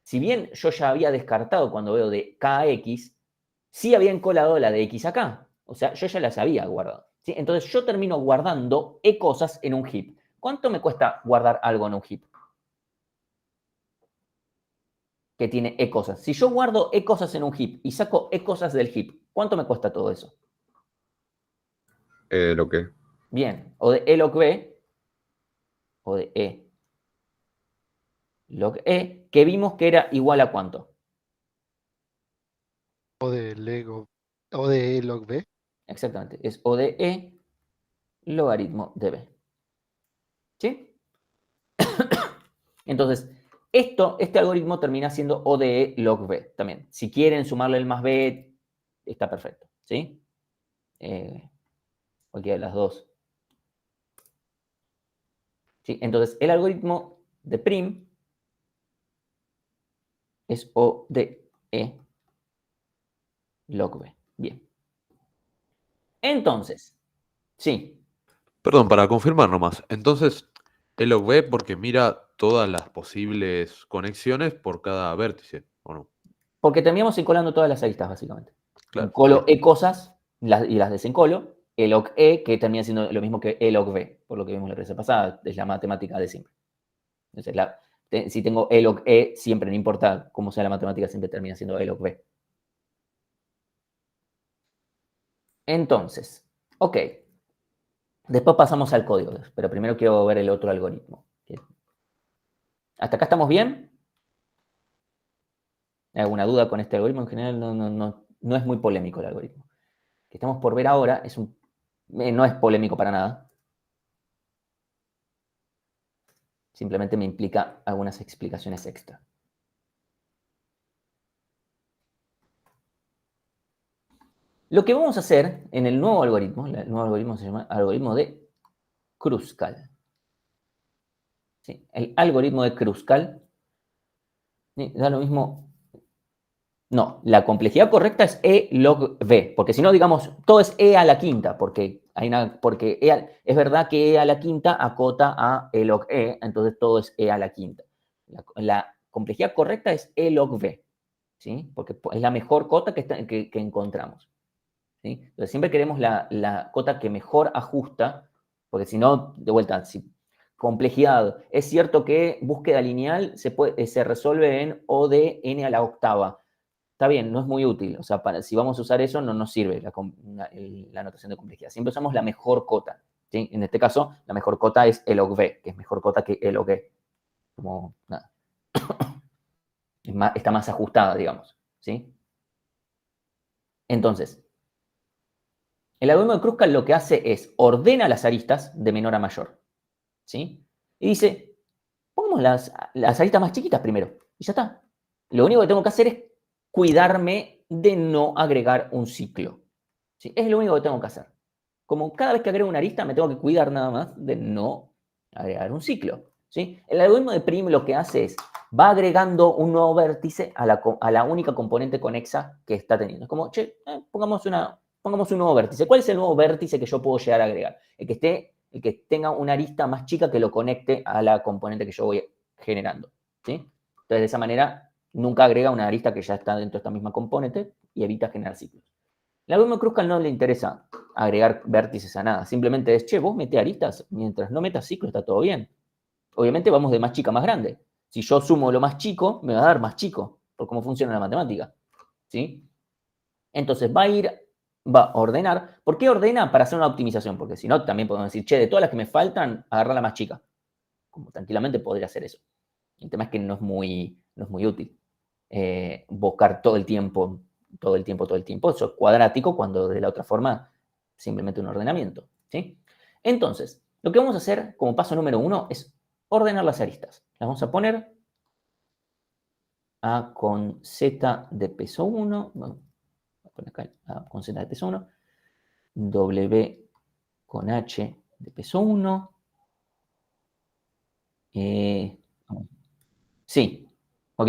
si bien yo ya había descartado cuando veo de K a X, sí había encolado la de X acá. O sea, yo ya las había guardado. ¿Sí? Entonces yo termino guardando E cosas en un heap. ¿Cuánto me cuesta guardar algo en un heap? Que tiene E cosas. Si yo guardo E cosas en un heap y saco E cosas del heap, ¿cuánto me cuesta todo eso? Lo que. Bien, o de E log B, o de E log E, que vimos que era igual a cuánto. O de Lego. O de log B. Exactamente, es O de E logaritmo de B. ¿Sí? Entonces, este algoritmo termina siendo O de E log B también. Si quieren sumarle el más B, está perfecto. ¿Sí? Cualquiera de las dos. ¿Sí? Entonces, el algoritmo de prim es O de E log B. Bien. Entonces, sí. Perdón, para confirmar nomás. Entonces, el log B porque mira todas las posibles conexiones por cada vértice, ¿o no? Porque terminamos encolando todas las aristas, básicamente. Claro, Encolo bien. E cosas y las desencolo. E log E, que termina siendo lo mismo que E log B, por lo que vimos la clase pasada, es la matemática de siempre. Entonces, si tengo E log E, siempre, no importa cómo sea la matemática, siempre termina siendo E log B. Entonces, ok. Después pasamos al código, pero primero quiero ver el otro algoritmo. ¿Hasta acá estamos bien? ¿Hay alguna duda con este algoritmo? En general no es muy polémico el algoritmo. Que estamos por ver ahora no es polémico para nada. Simplemente me implica algunas explicaciones extra. Lo que vamos a hacer en el nuevo algoritmo se llama algoritmo de Kruskal. ¿Sí? El algoritmo de Kruskal da lo mismo. No, la complejidad correcta es E log B, porque si no, digamos, todo es E a la quinta, porque es verdad que E a la quinta acota a E log E, entonces todo es E a la quinta. La complejidad correcta es E log B, ¿sí? Porque es la mejor cota que encontramos. ¿Sí? Entonces siempre queremos la cota que mejor ajusta, porque si no, de vuelta, complejidad. Es cierto que búsqueda lineal se resuelve en O de n a la octava. Está bien, no es muy útil. O sea, si vamos a usar eso, no nos sirve la notación de complejidad. Siempre usamos la mejor cota. ¿Sí? En este caso, la mejor cota es E log B, que es mejor cota que E log E. Como, nada. Está más ajustada, digamos. ¿Sí? Entonces, el algoritmo de Kruskal lo que hace es ordena las aristas de menor a mayor. ¿Sí? Y dice, pongamos las aristas más chiquitas primero. Y ya está. Lo único que tengo que hacer es cuidarme de no agregar un ciclo. ¿Sí? Es lo único que tengo que hacer. Como cada vez que agrego una arista me tengo que cuidar nada más de no agregar un ciclo. ¿Sí? El algoritmo de prim lo que hace es, va agregando un nuevo vértice a la única componente conexa que está teniendo. Es como, che, pongamos un nuevo vértice. ¿Cuál es el nuevo vértice que yo puedo llegar a agregar? El que tenga una arista más chica que lo conecte a la componente que yo voy generando. ¿Sí? Entonces, de esa manera, nunca agrega una arista que ya está dentro de esta misma componente y evita generar ciclos. El algoritmo de Kruskal no le interesa agregar vértices a nada. Simplemente es, che, vos mete aristas, mientras no metas ciclos está todo bien. Obviamente vamos de más chica a más grande. Si yo sumo lo más chico, me va a dar más chico, por cómo funciona la matemática. ¿Sí? Entonces va a ordenar. ¿Por qué ordena? Para hacer una optimización, porque si no, también podemos decir, che, de todas las que me faltan, agarrar la más chica. Como tranquilamente podría hacer eso. El tema es que no es muy útil. Buscar todo el tiempo. Eso es cuadrático, cuando de la otra forma simplemente un ordenamiento, ¿sí? Entonces, lo que vamos a hacer como paso número 1 es ordenar las aristas. Las vamos a poner A con Z de peso 1, bueno, voy a poner acá A con Z de peso 1, W con H de peso 1. Sí, ok.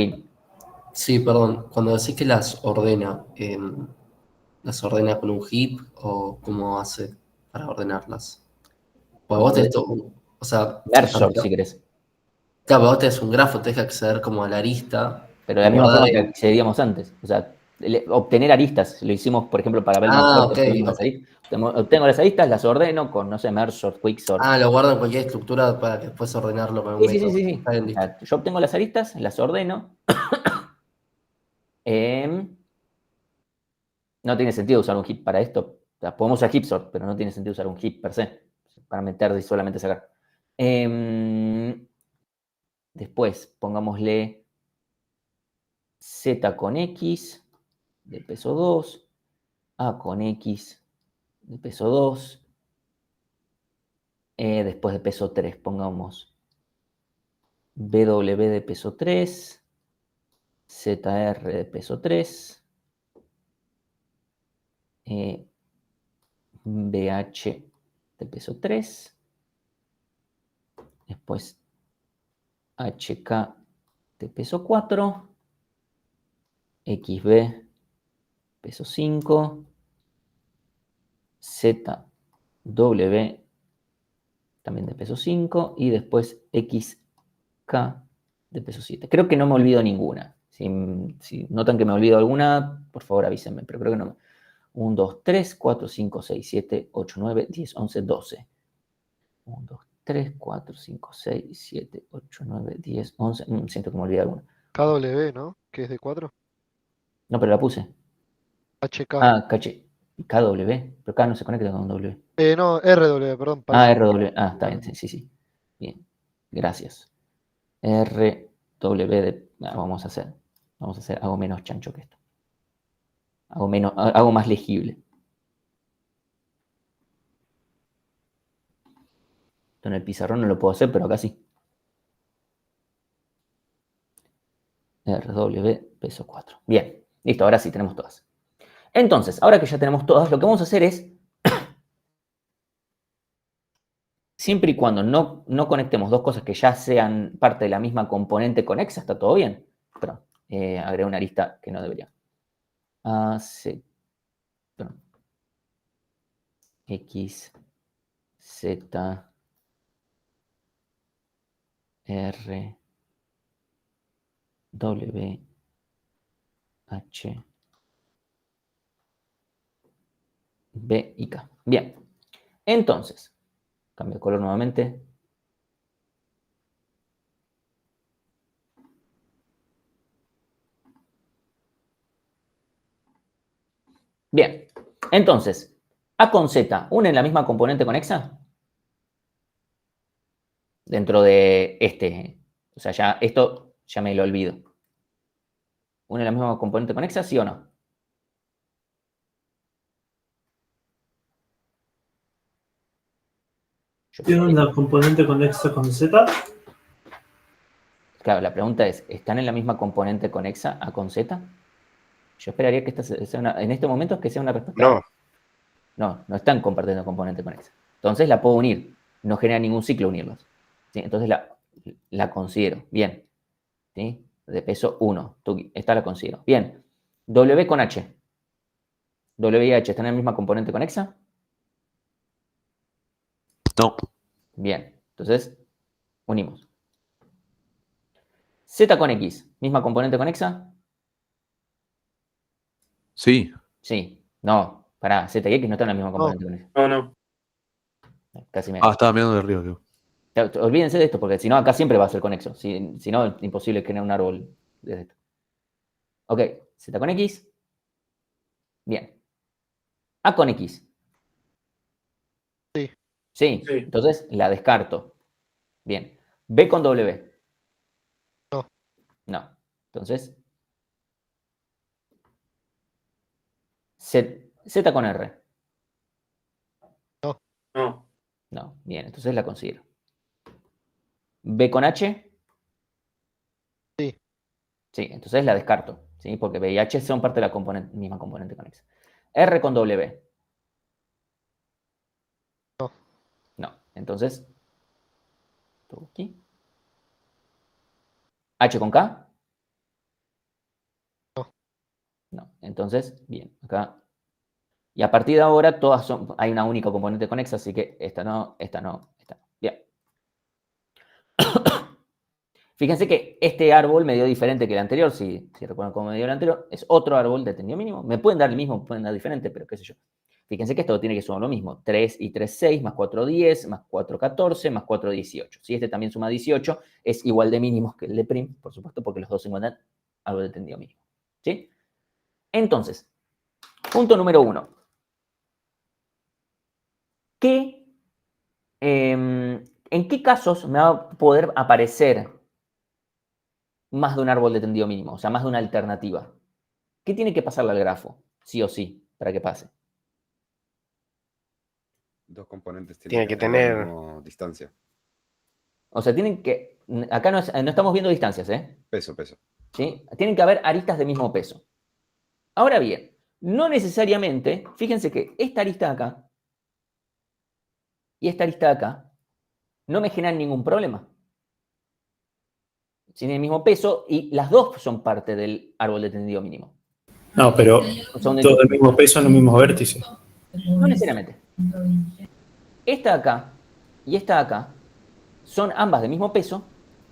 Sí, perdón. Cuando decís que ¿las ordena con un heap o cómo hace para ordenarlas? Pues vos tenés todo, o sea, Merge, si querés. claro, vos tenés un grafo, tenés que acceder como a la arista Pero de y la misma guardar forma que ahí. accedíamos antes. O sea, obtener aristas. Lo hicimos, por ejemplo, para Bellman Ah, Short. ok, Obtenemos las ok. aristas. Obtengo las aristas, las ordeno con, no sé, Merge Sort, Quicksort. Ah, lo guardo en cualquier estructura para que después ordenarlo con un Sí, sí, sí, método. sí, sí. Está bien, O listo. sea, yo obtengo las aristas, las ordeno. No tiene sentido usar un heap para esto. O sea, podemos usar heap sort, pero no tiene sentido usar un heap per se. Para meter y solamente sacar. Después, pongámosle Z con X de peso 2, A con X de peso 2, después de peso 3 pongamos BW de peso 3, ZR de peso 3, BH de peso 3, después HK de peso 4, XB peso 5, ZW también de peso 5 y después XK de peso 7. Creo que no me olvido ninguna. Si notan que me olvido alguna, por favor avísenme, pero creo que no. 1, 2, 3, 4, 5, 6, 7, 8, 9, 10, 11, 12. 1, 2, 3, 4, 5, 6, 7, 8, 9, 10, 11. Siento que me olvidé alguna. KW, ¿no? Que es de 4. No, pero la puse. HK. Ah, caché. KW. Pero K no se conecta con W. No, RW, perdón, Ah, Python. RW. Ah, está bien. Sí, sí, sí. Bien. Gracias. RW de. Vamos a hacer algo menos chancho que esto. Hago más legible. Esto en el pizarrón no lo puedo hacer, pero acá sí. RW peso 4. Bien, listo, ahora sí tenemos todas. Entonces, ahora que ya tenemos todas, lo que vamos a hacer es, siempre y cuando no conectemos dos cosas que ya sean parte de la misma componente conexa, está todo bien. Perdón, agregué una arista que no debería. AC, perdón. X, Z, R, W, H, B y K. Bien, entonces, cambio de color nuevamente. Bien, entonces, A con Z, ¿unen la misma componente conexa? Dentro de este. O sea, ya esto ya me lo olvido. ¿Une la misma componente conexa, sí o no? Yo ¿Tiene esperaría- una componente conexa con Z? Claro, la pregunta es, ¿están en la misma componente conexa A con Z? Yo esperaría que esta sea en este momento que sea una respuesta. No, No, no están compartiendo componente conexa. Entonces la puedo unir. No genera ningún ciclo unirlos. ¿Sí? Entonces la considero. Bien. ¿Sí? De peso 1. Esta la considero. Bien. W con H. W y H están en la misma componente conexa. No, Bien. Entonces, unimos. Z con X. ¿Misma componente conexa? sí. Sí. No. Pará. Z y X no están en la misma No, componente conexa. No. Casi me. Ah, estaba mirando de río, tío. Olvídense de esto, porque si no, acá siempre va a ser conexo. Si no, es imposible crear un árbol desde esto. Ok, Z con X. Bien. A con X. sí. Sí, Sí. entonces la descarto. Bien. B con W. No. No. Entonces, Z con R. No. No, bien, entonces la considero. B con H. Sí. Sí, entonces la descarto, ¿sí? Porque B y H son parte de la misma componente conexa. R con W. No. No, entonces, todo aquí. H con K. No. No, entonces, bien, acá. Y a partir de ahora todas son, hay una única componente conexa, así que esta no, esta no, esta no. Bien. Fíjense que este árbol me dio diferente que el anterior, si recuerdan cómo me dio el anterior, es otro árbol de tendido mínimo. Me pueden dar el mismo, pueden dar diferente, pero qué sé yo. Fíjense que esto tiene que sumar lo mismo. 3 y 3, 6, más 4, 10, más 4, 14, más 4, 18. Si este también suma 18, es igual de mínimos que el de prim, por supuesto, porque los dos se encuentran árbol de tendido mínimo. ¿Sí? Entonces, punto número 1. ¿En qué casos me va a poder aparecer más de un árbol de tendido mínimo? O sea, más de una alternativa. ¿Qué tiene que pasarle al grafo? Sí o sí, para que pase. Dos componentes Tiene tienen que que tener la tener- misma distancia. O sea, tienen que... Acá no estamos viendo distancias, ¿eh? Peso, peso. ¿Sí? Tienen que haber aristas de mismo peso. Ahora bien, no necesariamente, fíjense que esta arista de acá y esta arista de acá no me generan ningún problema. Tienen el mismo peso y las dos son parte del árbol de tendido mínimo. No, pero Son todo el mismo peso en los mismos vértices. No necesariamente. Esta de acá y esta de acá son ambas del mismo peso,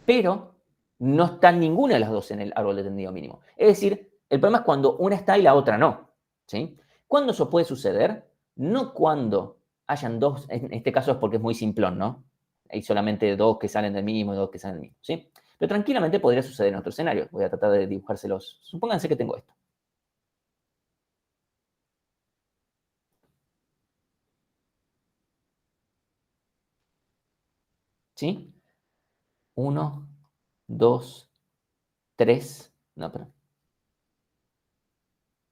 pero no están ninguna de las dos en el árbol de tendido mínimo. Es decir, el problema es cuando una está y la otra no. ¿Sí? ¿Cuándo eso puede suceder? No cuando hayan dos, en este caso es porque es muy simplón, ¿no? Hay solamente dos que salen del mínimo y dos que salen del mínimo, ¿sí? Pero tranquilamente podría suceder en otro escenario. Voy a tratar de dibujárselos. Supónganse que tengo esto. ¿Sí? 1, 2, 3, no, perdón.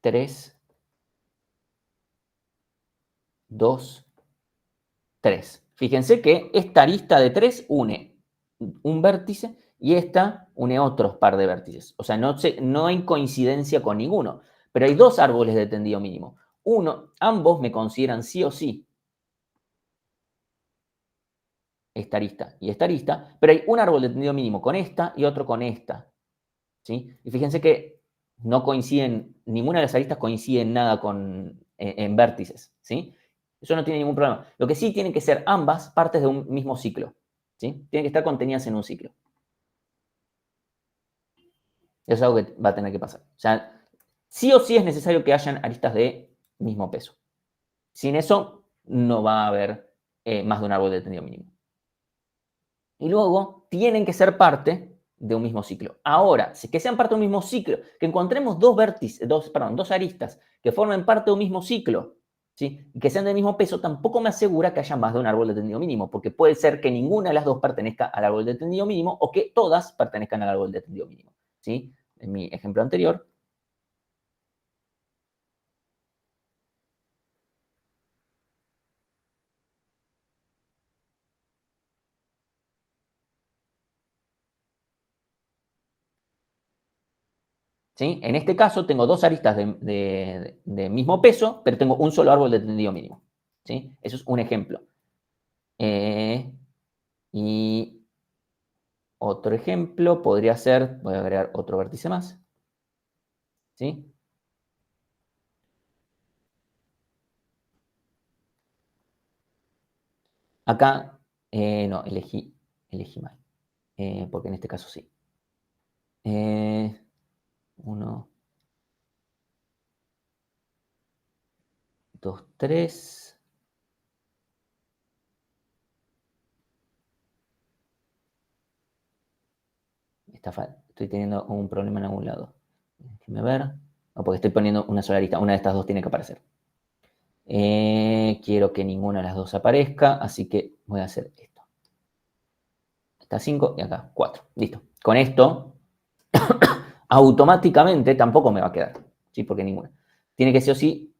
3, 2, 3. Fíjense que esta arista de 3 une un vértice y esta une otros par de vértices. O sea, no hay coincidencia con ninguno. Pero hay dos árboles de tendido mínimo. Ambos me consideran sí o sí esta arista y esta arista, pero hay un árbol de tendido mínimo con esta y otro con esta. ¿Sí? Y fíjense que no coinciden, ninguna de las aristas coincide en nada en vértices. ¿Sí? Eso no tiene ningún problema. Lo que sí tienen que ser ambas partes de un mismo ciclo. ¿Sí? Tienen que estar contenidas en un ciclo. Eso es algo que va a tener que pasar. O sea, sí o sí es necesario que hayan aristas de mismo peso. Sin eso, no va a haber más de un árbol de tendido mínimo. Y luego, tienen que ser parte de un mismo ciclo. Ahora, si que sean parte de un mismo ciclo, que encontremos dos aristas que formen parte de un mismo ciclo, ¿sí? Y que sean del mismo peso, tampoco me asegura que haya más de un árbol de tendido mínimo, porque puede ser que ninguna de las dos pertenezca al árbol de tendido mínimo o que todas pertenezcan al árbol de tendido mínimo. ¿Sí? En mi ejemplo anterior. ¿Sí? En este caso tengo dos aristas de mismo peso, pero tengo un solo árbol de tendido mínimo. ¿Sí? Eso es un ejemplo. Y otro ejemplo podría ser, voy a agregar otro vértice más. ¿Sí? Acá, no, elegí mal. Porque en este caso sí. 1, 2, 3. Estoy teniendo un problema en algún lado. Déjenme ver. No, porque estoy poniendo una sola arista. Una de estas dos tiene que aparecer. Quiero que ninguna de las dos aparezca, así que voy a hacer esto. Está 5 y acá 4. Listo. Con esto, automáticamente tampoco me va a quedar. ¿Sí? Porque ninguna. Tiene que sí o sí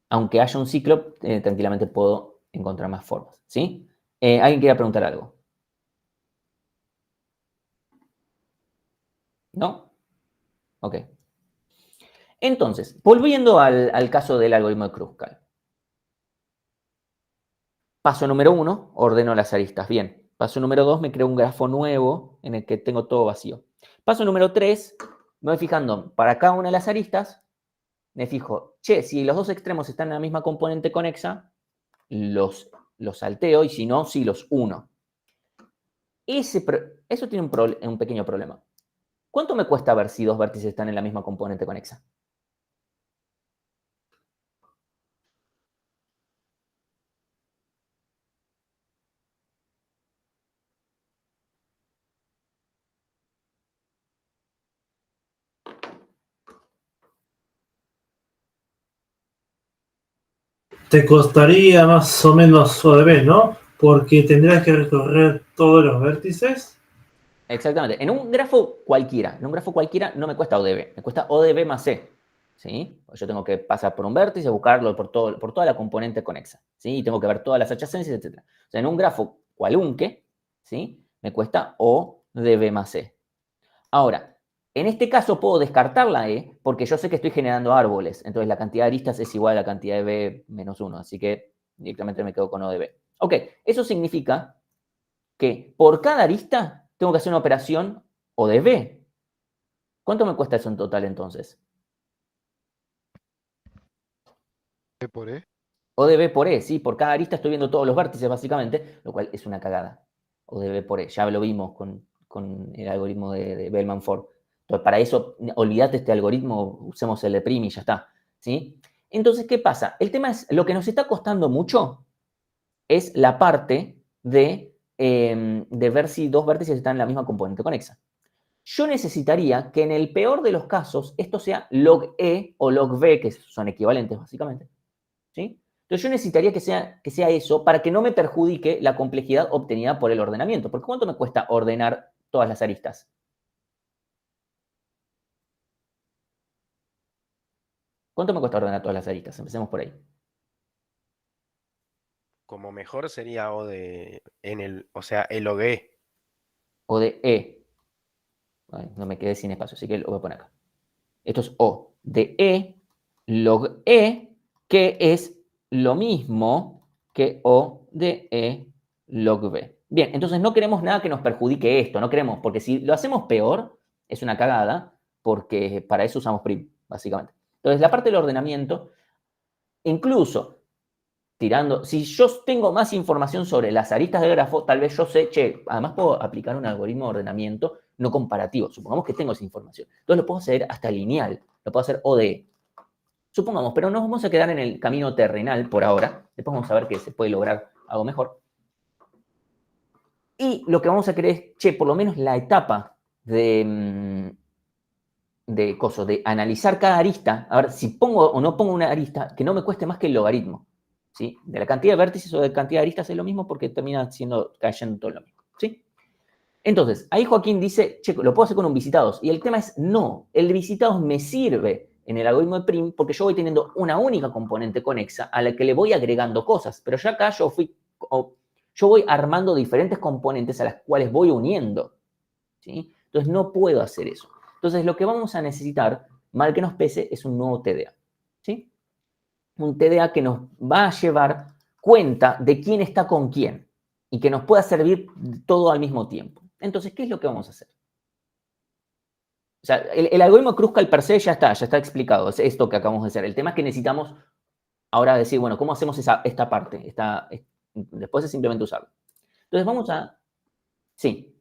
aunque haya un ciclo, tranquilamente puedo encontrar más formas, ¿sí? ¿Alguien quiere preguntar algo? ¿No? Ok. Entonces, volviendo al caso del algoritmo de Kruskal. Paso número 1, ordeno las aristas. Bien. Paso número 2, me creo un grafo nuevo en el que tengo todo vacío. Paso número 3, me voy fijando para cada una de las aristas, me fijo, che, si los dos extremos están en la misma componente conexa, los salteo y si no, sí los uno. Eso tiene un pequeño problema. ¿Cuánto me cuesta ver si dos vértices están en la misma componente conexa? Te costaría más o menos O de B, ¿no? Porque tendrías que recorrer todos los vértices. Exactamente. En un grafo cualquiera no me cuesta O de B, me cuesta O de B más C. ¿Sí? Yo tengo que pasar por un vértice, buscarlo por toda la componente conexa. ¿Sí? Y tengo que ver todas las adyacencias, etc. O sea, en un grafo cualunque, ¿sí? Me cuesta O de B más C. Ahora, en este caso puedo descartar la E porque yo sé que estoy generando árboles. Entonces la cantidad de aristas es igual a la cantidad de B menos 1. Así que directamente me quedo con O de B. Ok, eso significa que por cada arista tengo que hacer una operación O de B. ¿Cuánto me cuesta eso en total entonces? B por E. O de B por E, ¿sí? Por cada arista estoy viendo todos los vértices básicamente, lo cual es una cagada. O de B por E, ya lo vimos con el algoritmo de Bellman-Ford. Entonces, para eso, olvídate este algoritmo, usemos el de Prim y ya está, ¿sí? Entonces, ¿qué pasa? El tema es, lo que nos está costando mucho es la parte de ver si dos vértices están en la misma componente conexa. Yo necesitaría que en el peor de los casos esto sea log E o log B, que son equivalentes básicamente, ¿sí? Entonces yo necesitaría que sea eso para que no me perjudique la complejidad obtenida por el ordenamiento. Porque ¿cuánto me cuesta ordenar todas las aristas? ¿Cuánto me cuesta ordenar todas las aristas? Empecemos por ahí. Como mejor sería O de o sea, el log E. O de E. Ay, no me quedé sin espacio, así que lo voy a poner acá. Esto es O de E log E, que es lo mismo que O de E log B. Bien, entonces no queremos nada que nos perjudique esto, no queremos, porque si lo hacemos peor, es una cagada, porque para eso usamos prim, básicamente. Entonces, la parte del ordenamiento, incluso tirando, si yo tengo más información sobre las aristas del grafo, tal vez yo sé, che, además puedo aplicar un algoritmo de ordenamiento no comparativo. Supongamos que tengo esa información. Entonces lo puedo hacer hasta lineal, lo puedo hacer ODE. Supongamos, pero nos vamos a quedar en el camino terrenal por ahora. Después vamos a ver que se puede lograr algo mejor. Y lo que vamos a querer es, che, por lo menos la etapa de analizar cada arista, a ver si pongo o no pongo una arista, que no me cueste más que el logaritmo. ¿Sí? De la cantidad de vértices o de cantidad de aristas es lo mismo porque termina cayendo todo lo mismo. ¿Sí? Entonces, ahí Joaquín dice, che, lo puedo hacer con un visitados. Y el tema es, no, el visitados me sirve en el algoritmo de Prim porque yo voy teniendo una única componente conexa a la que le voy agregando cosas. Pero ya acá yo voy armando diferentes componentes a las cuales voy uniendo. ¿Sí? Entonces, no puedo hacer eso. Entonces, lo que vamos a necesitar, mal que nos pese, es un nuevo TDA. ¿Sí? Un TDA que nos va a llevar cuenta de quién está con quién y que nos pueda servir todo al mismo tiempo. Entonces, ¿qué es lo que vamos a hacer? O sea, el algoritmo Kruskal per se ya está explicado. Es esto que acabamos de hacer. El tema es que necesitamos ahora decir, bueno, ¿cómo hacemos esta parte? Después es simplemente usarlo. Entonces, vamos a... Sí.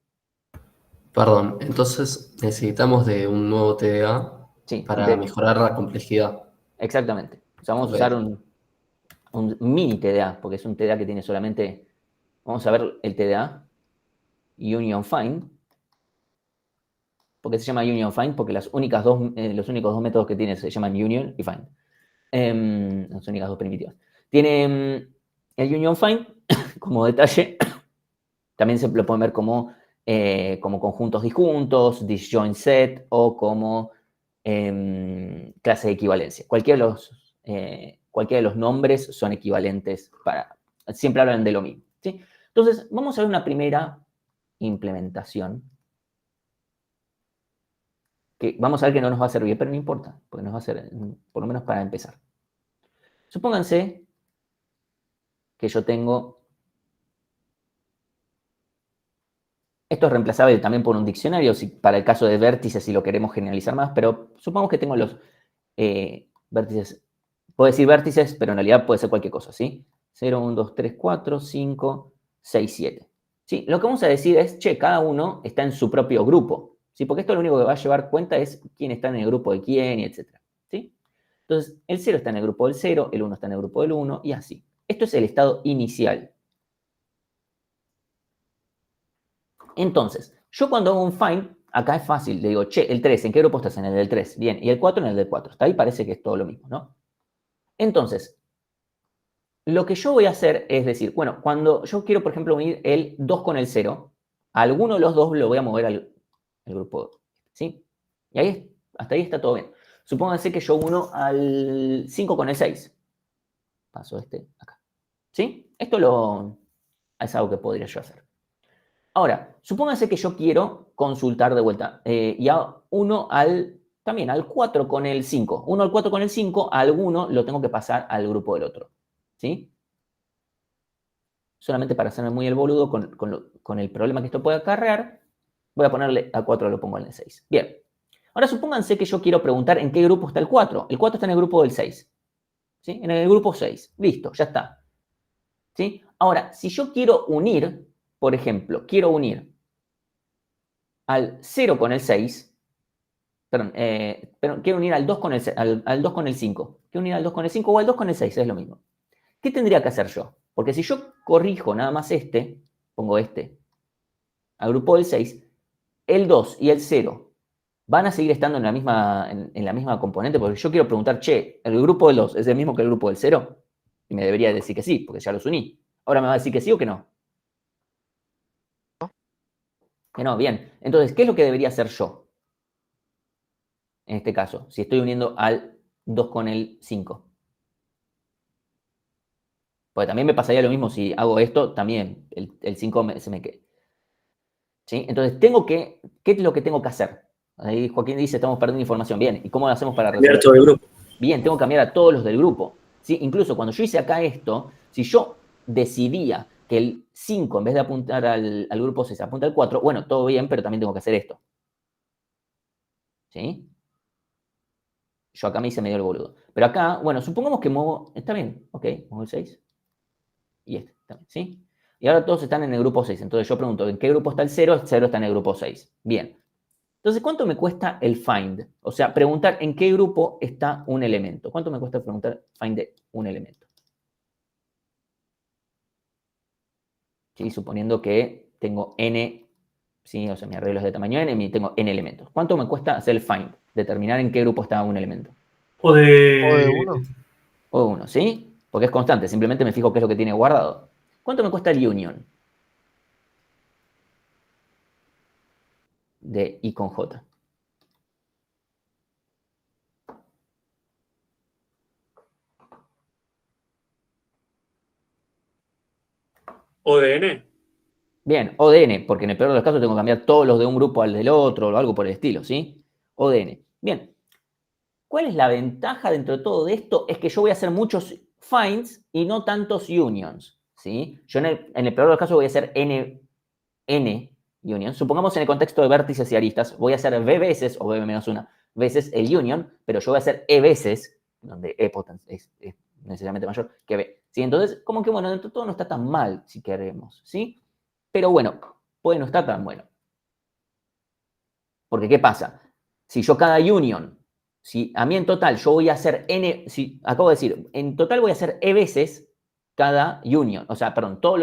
Perdón, entonces necesitamos de un nuevo TDA Sí, para mejorar la complejidad. Exactamente. O sea, vamos a usar un mini TDA, porque es un TDA que tiene solamente... Vamos a ver el TDA. Union Find. ¿Por qué se llama Union Find? Porque los únicos dos métodos que tiene se llaman Union y Find. Las únicas dos primitivas. Tiene el Union Find, como detalle, también se lo pueden ver como conjuntos disjuntos, disjoint set o como clase de equivalencia. Cualquiera cualquiera de los nombres son equivalentes siempre hablan de lo mismo, ¿sí? Entonces, vamos a ver una primera implementación que vamos a ver que no nos va a servir, pero no importa, porque nos va a servir, por lo menos para empezar. Supónganse que yo tengo... Esto es reemplazable también por un diccionario, para el caso de vértices, si lo queremos generalizar más, pero supongamos que tengo los vértices. Puedo decir vértices, pero en realidad puede ser cualquier cosa, ¿sí? 0, 1, 2, 3, 4, 5, 6, 7. ¿Sí? Lo que vamos a decir es, che, cada uno está en su propio grupo, ¿sí? Porque esto lo único que va a llevar cuenta es quién está en el grupo de quién, etc. ¿Sí? Entonces, el 0 está en el grupo del 0, el 1 está en el grupo del 1, y así. Esto es el estado inicial. Entonces, yo cuando hago un find, acá es fácil, le digo, che, el 3, ¿en qué grupo estás? En el del 3. Bien, y el 4 en el del 4. Hasta ahí parece que es todo lo mismo, ¿no? Entonces, lo que yo voy a hacer es decir, bueno, cuando yo quiero, por ejemplo, unir el 2 con el 0, a alguno de los dos lo voy a mover al grupo, ¿sí? Y ahí, hasta ahí está todo bien. Supónganse que yo uno al 5 con el 6. Paso acá. ¿Sí? Esto es algo que podría yo hacer. Ahora, supónganse que yo quiero consultar de vuelta. Y a uno también al 4 con el 5. Uno al 4 con el 5, a alguno lo tengo que pasar al grupo del otro. ¿Sí? Solamente para hacerme muy el boludo con el problema que esto puede acarrear, voy a ponerle a 4, lo pongo en el 6. Bien. Ahora supónganse que yo quiero preguntar en qué grupo está el 4. El 4 está en el grupo del 6. ¿Sí? En el grupo 6. Listo, ya está. ¿Sí? Ahora, si yo quiero unir, por ejemplo, quiero unir al 0 con el 6, perdón, quiero unir al 2 con al 2 con el 5. Quiero unir al 2 con el 5 o al 2 con el 6, es lo mismo. ¿Qué tendría que hacer yo? Porque si yo corrijo nada más pongo al grupo del 6, el 2 y el 0 van a seguir estando en la misma componente, porque yo quiero preguntar, che, ¿el grupo del 2 es el mismo que el grupo del 0? Y me debería decir que sí, porque ya los uní. Ahora me va a decir que sí o que no. Que no, bien. Entonces, ¿qué es lo que debería hacer yo? En este caso, si estoy uniendo al 2 con el 5. Porque también me pasaría lo mismo si hago esto, también el 5 se me queda. ¿Sí? Entonces, ¿qué es lo que tengo que hacer? Ahí Joaquín dice, estamos perdiendo información. Bien, ¿y cómo lo hacemos para resolver? Cambiar todo el grupo. Bien, tengo que cambiar a todos los del grupo. ¿Sí? Incluso cuando yo hice acá esto, si yo decidía que el 5, en vez de apuntar al grupo 6, apunta al 4, bueno, todo bien, pero también tengo que hacer esto. ¿Sí? Yo acá me hice medio el boludo. Pero acá, bueno, supongamos que muevo... Está bien, ok, muevo el 6. Y también, ¿sí? Y ahora todos están en el grupo 6. Entonces yo pregunto, ¿en qué grupo está el 0? El 0 está en el grupo 6. Bien. Entonces, ¿cuánto me cuesta el find? O sea, preguntar en qué grupo está un elemento. ¿Cuánto me cuesta preguntar find de un elemento? ¿Sí? Suponiendo que tengo n, ¿sí? O sea, mi arreglo es de tamaño n y tengo n elementos. ¿Cuánto me cuesta hacer el find? Determinar en qué grupo está un elemento. O de 1. O 1, ¿sí? Porque es constante, simplemente me fijo qué es lo que tiene guardado. ¿Cuánto me cuesta el union? De I con J. O de N. Bien, O de N, porque en el peor de los casos tengo que cambiar todos los de un grupo al del otro o algo por el estilo, ¿sí? O de N. Bien. ¿Cuál es la ventaja dentro de todo esto? Es que yo voy a hacer muchos finds y no tantos unions, ¿sí? Yo en el peor de los casos voy a hacer n unions. Supongamos en el contexto de vértices y aristas, voy a hacer b veces, o b menos una, veces el union, pero yo voy a hacer e veces, donde e es necesariamente mayor que b. ¿Sí? Entonces, como que, bueno, dentro de todo no está tan mal, si queremos, ¿sí? Pero bueno, puede no estar tan bueno. Porque, ¿qué pasa? Si yo cada union, si a mí en total yo voy a hacer n, si acabo de decir, en total voy a hacer e veces cada union. O sea, perdón, todos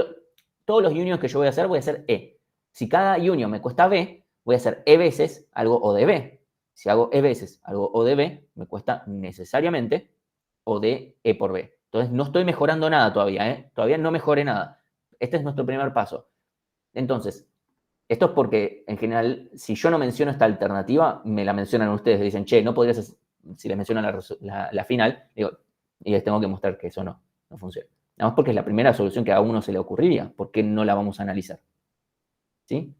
los unions que yo voy a hacer e. Si cada union me cuesta b, voy a hacer e veces algo o de b. Si hago e veces algo o de b, me cuesta necesariamente o de e por b. Entonces no estoy mejorando nada todavía, ¿eh? Todavía no mejoré nada. Este es nuestro primer paso. Entonces, esto es porque, en general, si yo no menciono esta alternativa, me la mencionan ustedes. Dicen, che, no podrías, si les mencionan la final, digo, Y les tengo que mostrar que eso no funciona. Nada más porque es la primera solución que a uno se le ocurriría. ¿Por qué no la vamos a analizar? ¿Sí?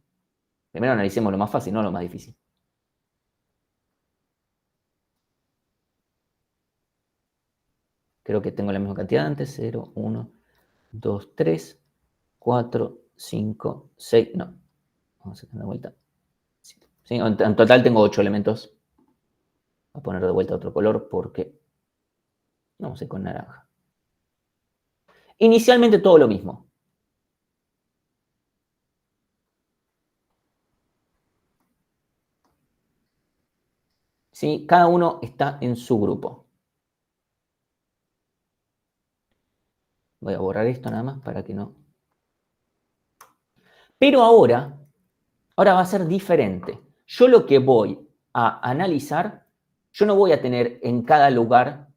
Primero analicemos lo más fácil, no lo más difícil. Creo que tengo la misma cantidad antes. 0, 1, 2, 3, 4, 5, 6. No. Vamos a hacer de vuelta. ¿Sí? En total tengo 8 elementos. Voy a poner de vuelta otro color porque vamos a ir con naranja. Inicialmente todo lo mismo. ¿Sí? Cada uno está en su grupo. Voy a borrar esto nada más para que no... Pero ahora va a ser diferente. Yo lo que voy a analizar, yo no voy a tener en cada lugar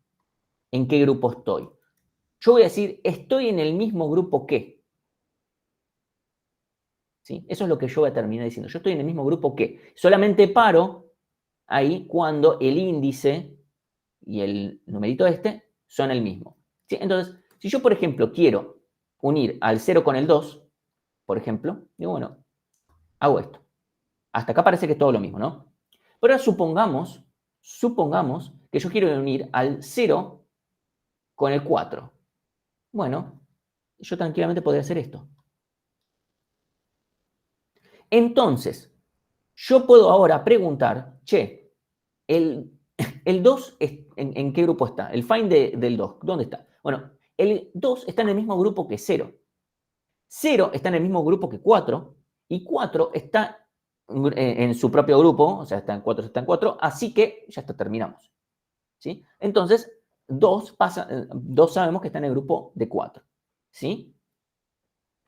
en qué grupo estoy. Yo voy a decir, estoy en el mismo grupo que. ¿Sí? Eso es lo que yo voy a terminar diciendo. Yo estoy en el mismo grupo que. Solamente paro ahí cuando el índice y el numerito este son el mismo. ¿Sí? Entonces, si yo, por ejemplo, quiero unir al 0 con el 2, por ejemplo, digo, bueno, hago esto. Hasta acá parece que es todo lo mismo, ¿no? Pero ahora supongamos que yo quiero unir al 0 con el 4. Bueno, yo tranquilamente podría hacer esto. Entonces, yo puedo ahora preguntar, che, el 2, ¿en qué grupo está? El find del 2, ¿dónde está? Bueno, el 2 está en el mismo grupo que 0. 0 está en el mismo grupo que 4 y 4 está en su propio grupo, o sea, está en 4, así que ya está, terminamos. ¿Sí? Entonces, 2 sabemos que está en el grupo de 4. ¿Sí?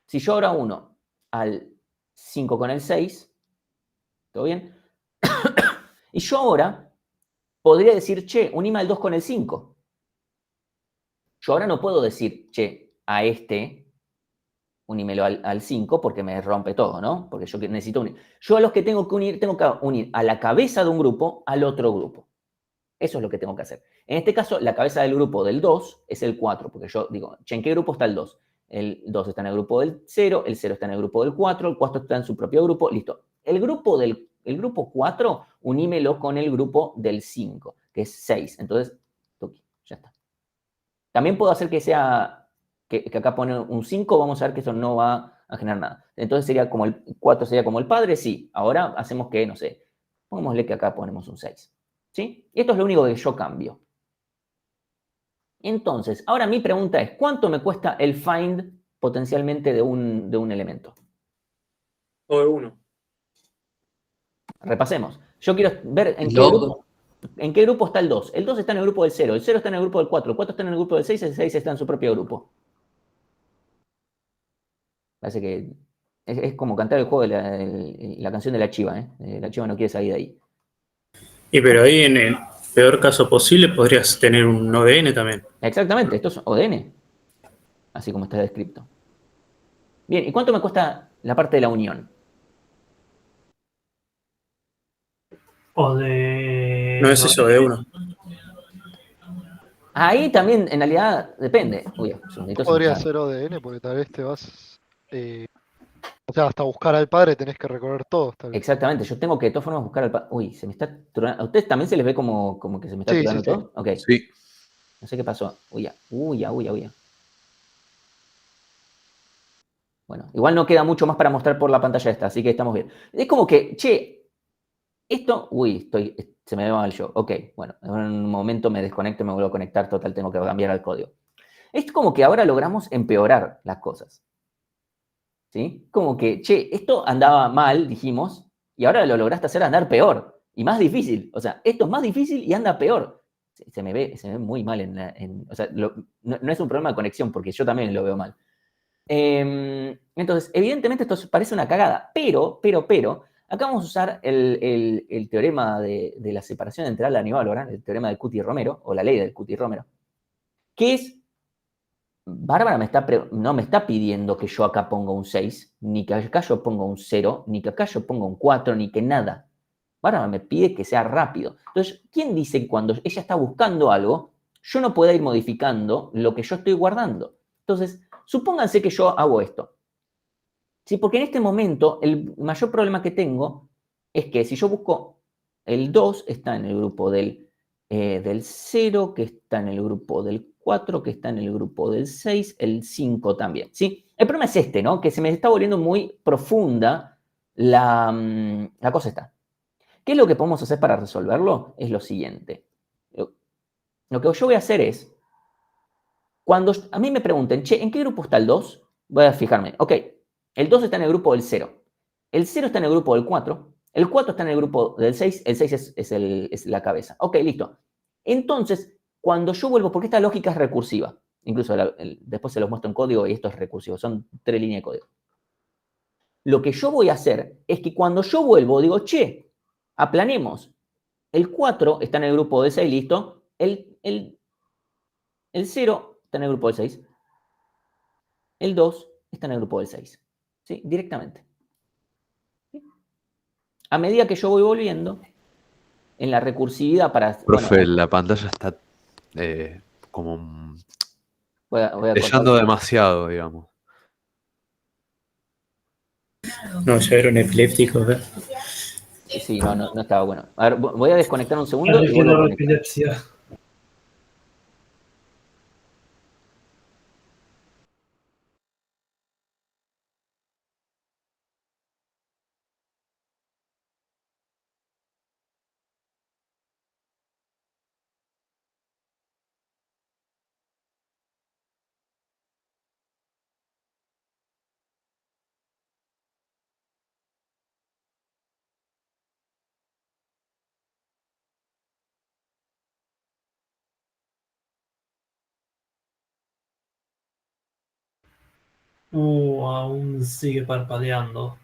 Si yo ahora uno al 5 con el 6, ¿todo bien? Y yo ahora podría decir, che, unime al 2 con el 5. Yo ahora no puedo decir, che, a este unímelo al 5 porque me rompe todo, ¿no? Porque yo necesito unir. Yo a los que tengo que unir a la cabeza de un grupo al otro grupo. Eso es lo que tengo que hacer. En este caso, la cabeza del grupo del 2 es el 4, porque yo digo, che, ¿en qué grupo está el 2? El 2 está en el grupo del 0, el 0 está en el grupo del 4, el 4 está en su propio grupo, listo. El grupo 4, unímelo con el grupo del 5, que es 6. Entonces, ya está. También puedo hacer que sea, que acá pone un 5, vamos a ver que eso no va a generar nada. Entonces sería como el 4 sería como el padre, sí. Ahora hacemos que, no sé, pongámosle que acá ponemos un 6. ¿Sí? Y esto es lo único que yo cambio. Entonces, ahora mi pregunta es, ¿cuánto me cuesta el find potencialmente de un elemento? O de 1. Repasemos. Yo quiero ver en qué grupo está el 2. El 2 está en el grupo del 0, el 0 está en el grupo del 4, el 4 está en el grupo del 6, el 6 está en su propio grupo. Parece que es como cantar el juego de la canción de la chiva, ¿eh? La chiva no quiere salir de ahí. Y pero ahí en el peor caso posible podrías tener un ODN también. Exactamente, esto es ODN, así como está descrito. Bien, ¿y cuánto me cuesta la parte de la unión? O de... No es eso, de 1. Ahí también, en realidad, depende. Uy, un segundito, se me Podría está- ser ODN, porque tal vez te vas. O sea, hasta buscar al padre tenés que recorrer todo, tal vez. Exactamente, yo tengo que de todas formas buscar al... Uy, se me está tronando. ¿A ustedes también se les ve como que se me está Sí, tronando sí, sí. todo? Ok, Sí. no sé qué pasó. Uy. Bueno, igual no queda mucho más para mostrar por la pantalla esta, así que estamos bien. Es como que, che, esto... Uy, se me ve mal yo. Ok, bueno, en un momento me desconecto y me vuelvo a conectar. Total, tengo que cambiar el código. Es como que ahora logramos empeorar las cosas. ¿Sí? Como que, che, esto andaba mal, dijimos, y ahora lo lograste hacer andar peor y más difícil. O sea, esto es más difícil y anda peor. Se me ve muy mal o sea, no es un problema de conexión, porque yo también lo veo mal. Entonces, evidentemente esto parece una cagada, pero, acá vamos a usar el teorema de la separación entre ala y valora, el teorema de Cuti-Romero, o la ley del Cuti-Romero, que es, Bárbara no me está pidiendo que yo acá ponga un 6, ni que acá yo ponga un 0, ni que acá yo ponga un 4, ni que nada. Bárbara me pide que sea rápido. Entonces, ¿quién dice que cuando ella está buscando algo, yo no pueda ir modificando lo que yo estoy guardando. Entonces, supónganse que yo hago esto. ¿Sí? Porque en este momento el mayor problema que tengo es que si yo busco el 2, está en el grupo del 0, que está en el grupo del 4, que está en el grupo del 6, el 5 también. ¿Sí? El problema es este, ¿no? Que se me está volviendo muy profunda la cosa esta. ¿Qué es lo que podemos hacer para resolverlo? Es lo siguiente. Lo que yo voy a hacer es, cuando a mí me pregunten, che, ¿en qué grupo está el 2? Voy a fijarme, ok, el 2 está en el grupo del 0, el 0 está en el grupo del 4, el 4 está en el grupo del 6, el 6 es la cabeza. Ok, listo. Entonces, cuando yo vuelvo, porque esta lógica es recursiva, incluso después se los muestro en código y esto es recursivo, son 3 líneas de código. Lo que yo voy a hacer es que cuando yo vuelvo, digo, che, aplanemos. El 4 está en el grupo del 6, listo. El 0 está en el grupo del 6. El 2 está en el grupo del 6. ¿Sí? Directamente. ¿Sí? A medida que yo voy volviendo, en la recursividad para... Profe, Bueno, la pantalla está como voy a cortar. leyendo demasiado, digamos. No, ya era un epiléptico. Sí, no estaba bueno. A ver, voy a desconectar un segundo y Parece que vuelvo a no conectar. epilepsia. Aún sigue parpadeando.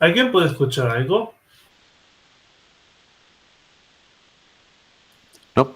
¿Alguien puede escuchar algo? ¿No?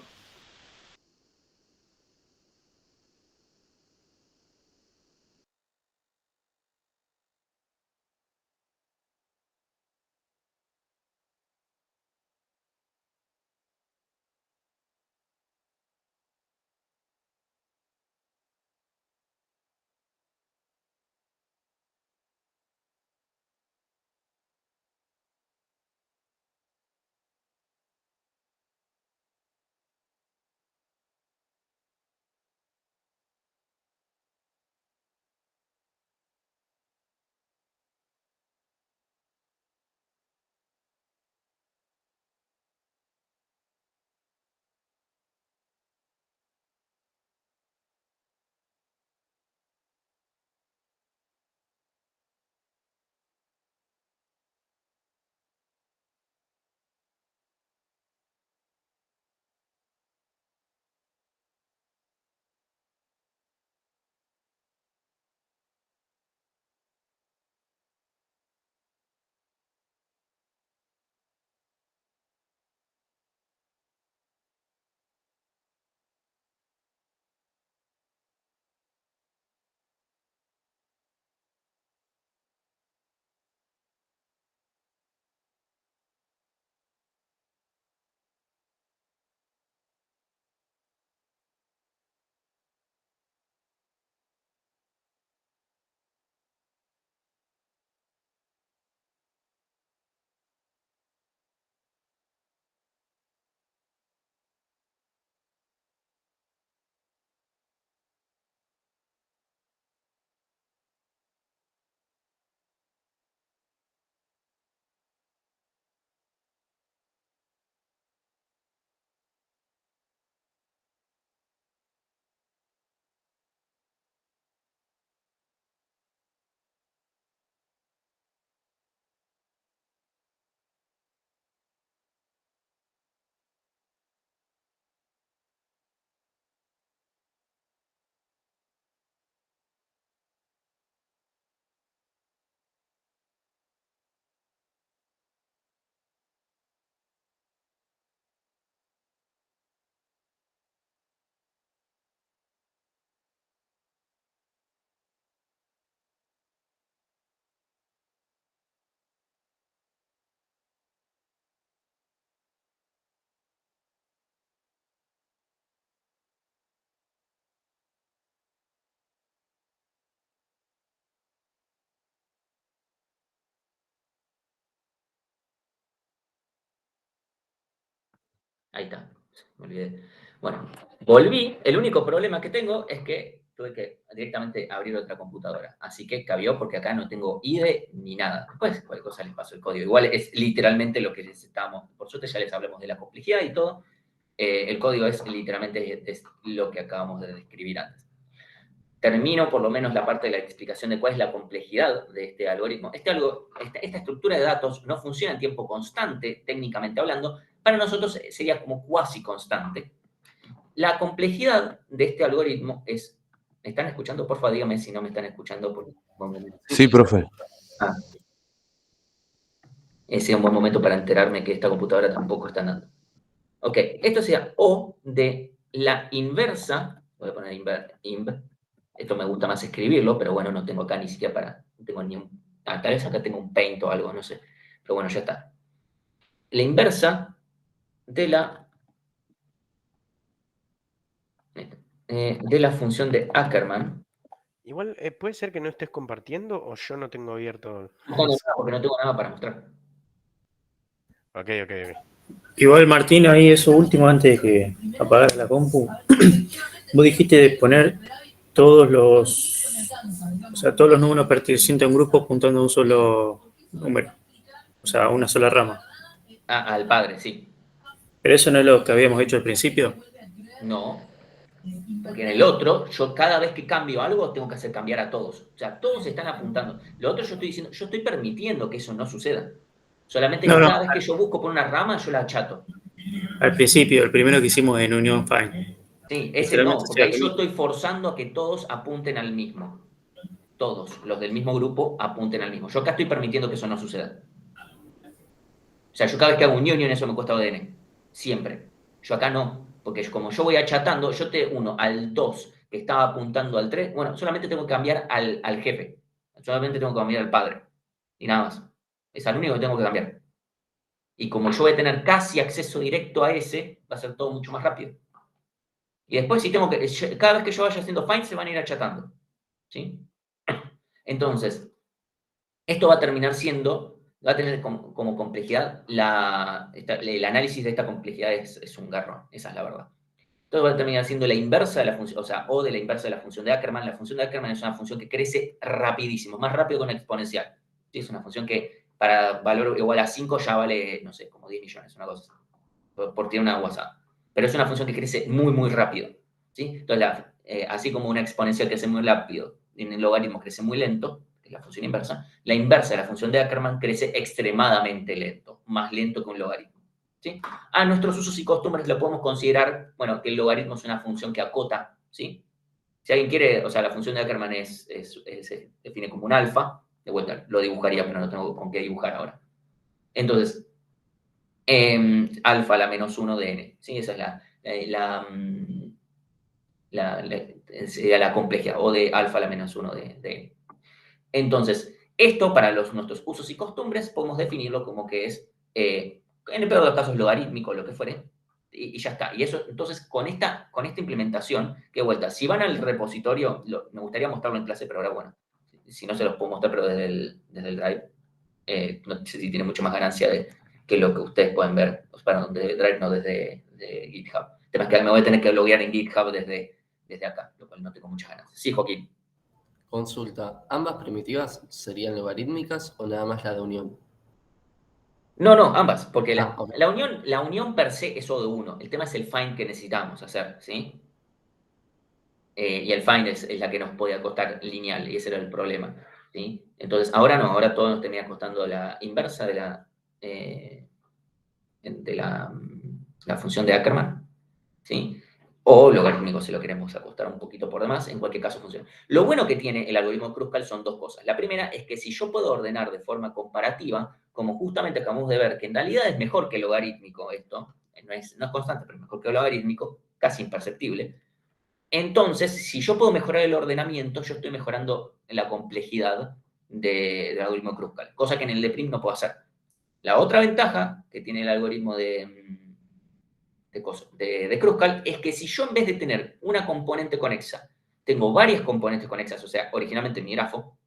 Ahí está, me olvidé. Bueno, volví. El único problema que tengo es que tuve que directamente abrir otra computadora. Así que cabió porque acá no tengo IDE ni nada. Después, cualquier cosa les paso el código. Igual es literalmente lo que les estábamos. Por suerte ya les hablamos de la complejidad y todo. El código es literalmente es lo que acabamos de describir antes. Termino por lo menos la parte de la explicación de cuál es la complejidad de este algoritmo. Esta estructura de datos no funciona en tiempo constante, técnicamente hablando. Para nosotros sería como cuasi constante. La complejidad de este algoritmo es... ¿Me están escuchando? Porfa, dígame si no me están escuchando. Por un momento. Sí, profe. Ah. Ese es un buen momento para enterarme que esta computadora tampoco está andando. Ok, esto sería O de la inversa. Voy a poner inv. Esto me gusta más escribirlo, pero bueno, no tengo acá ni siquiera para... No tengo ni un... tal vez acá tengo un paint o algo, no sé. Pero bueno, ya está. La inversa de la función de Ackermann. Igual, ¿puede ser que no estés compartiendo o yo no tengo abierto? No, porque no tengo nada para mostrar. Ok. Igual, Martín, ahí eso último, antes de que apagar la compu, vos dijiste de poner todos los números pertenecientes a un grupo juntando un solo número, o sea, una sola rama. Ah, al padre, sí. Pero eso no es lo que habíamos hecho al principio. No, porque en el otro, yo cada vez que cambio algo, tengo que hacer cambiar a todos. O sea, todos están apuntando. Lo otro yo estoy diciendo, yo estoy permitiendo que eso no suceda. Solamente que cada vez que yo busco por una rama, yo la achato. Al principio, el primero que hicimos en Union Fine. Sí, ese no, porque ahí yo estoy forzando a que todos apunten al mismo. Todos, los del mismo grupo, apunten al mismo. Yo acá estoy permitiendo que eso no suceda. O sea, yo cada vez que hago un union, eso me cuesta ODN. Siempre. Yo acá no, porque como yo voy achatando, yo te uno al 2 que estaba apuntando al 3, bueno, solamente tengo que cambiar al jefe. Solamente tengo que cambiar al padre. Y nada más. Es al único que tengo que cambiar. Y como yo voy a tener casi acceso directo a ese, va a ser todo mucho más rápido. Y después, si tengo que, cada vez que yo vaya haciendo find, se van a ir achatando. ¿Sí? Entonces, esto va a terminar siendo, va a tener como complejidad, el análisis de esta complejidad es un garrón, esa es la verdad. Entonces va a terminar siendo la inversa de la función, o sea, O de la inversa de la función de Ackermann. La función de Ackermann es una función que crece rapidísimo, más rápido que una exponencial. ¿Sí? Es una función que para valor igual a 5 ya vale, no sé, como 10 millones, una cosa así, por tener una WhatsApp. Pero es una función que crece muy, muy rápido. ¿Sí? Entonces, así como una exponencial crece muy rápido, en el logaritmo crece muy lento, que es la función inversa, la inversa de la función de Ackermann crece extremadamente lento, más lento que un logaritmo. ¿Sí? A nuestros usos y costumbres lo podemos considerar, bueno, que el logaritmo es una función que acota, ¿sí? Si alguien quiere, o sea, la función de Ackermann se define como un alfa, de vuelta, lo dibujaría, pero no tengo con qué dibujar ahora. Entonces, alfa a la menos 1 de n, ¿sí? Esa es sería la complejidad, o de alfa a la menos 1 de n. Entonces, esto para nuestros usos y costumbres podemos definirlo como que es, en el peor de los casos, logarítmico, lo que fuere, y ya está. Y eso, entonces, con esta implementación, que vuelta, si van al repositorio, me gustaría mostrarlo en clase, pero ahora, bueno, si no se los puedo mostrar, pero desde el Drive, no sé si tiene mucho más ganancia que lo que ustedes pueden ver, perdón, desde Drive, no desde GitHub. El tema es que me voy a tener que loguear en GitHub desde acá, lo cual no tengo muchas ganancias. Sí, Joaquín. Consulta, ¿ambas primitivas serían logarítmicas o nada más la de unión? No, ambas, porque Ok. la unión per se es O de 1. El tema es el find que necesitamos hacer, ¿sí? Y el find es la que nos podía costar lineal, y ese era el problema, ¿sí? Entonces, ahora no, ahora todo nos termina costando la inversa de la función de Ackermann, ¿sí? O logarítmico si lo queremos acostar un poquito por demás, en cualquier caso funciona. Lo bueno que tiene el algoritmo Kruskal son dos cosas. La primera es que si yo puedo ordenar de forma comparativa, como justamente acabamos de ver, que en realidad es mejor que el logarítmico esto, no es constante, pero es mejor que el logarítmico, casi imperceptible. Entonces, si yo puedo mejorar el ordenamiento, yo estoy mejorando la complejidad del algoritmo Kruskal, cosa que en el de Prim no puedo hacer. La otra ventaja que tiene el algoritmo de Kruskal es que si yo en vez de tener una componente conexa, tengo varias componentes conexas, o sea, originalmente mi grafo,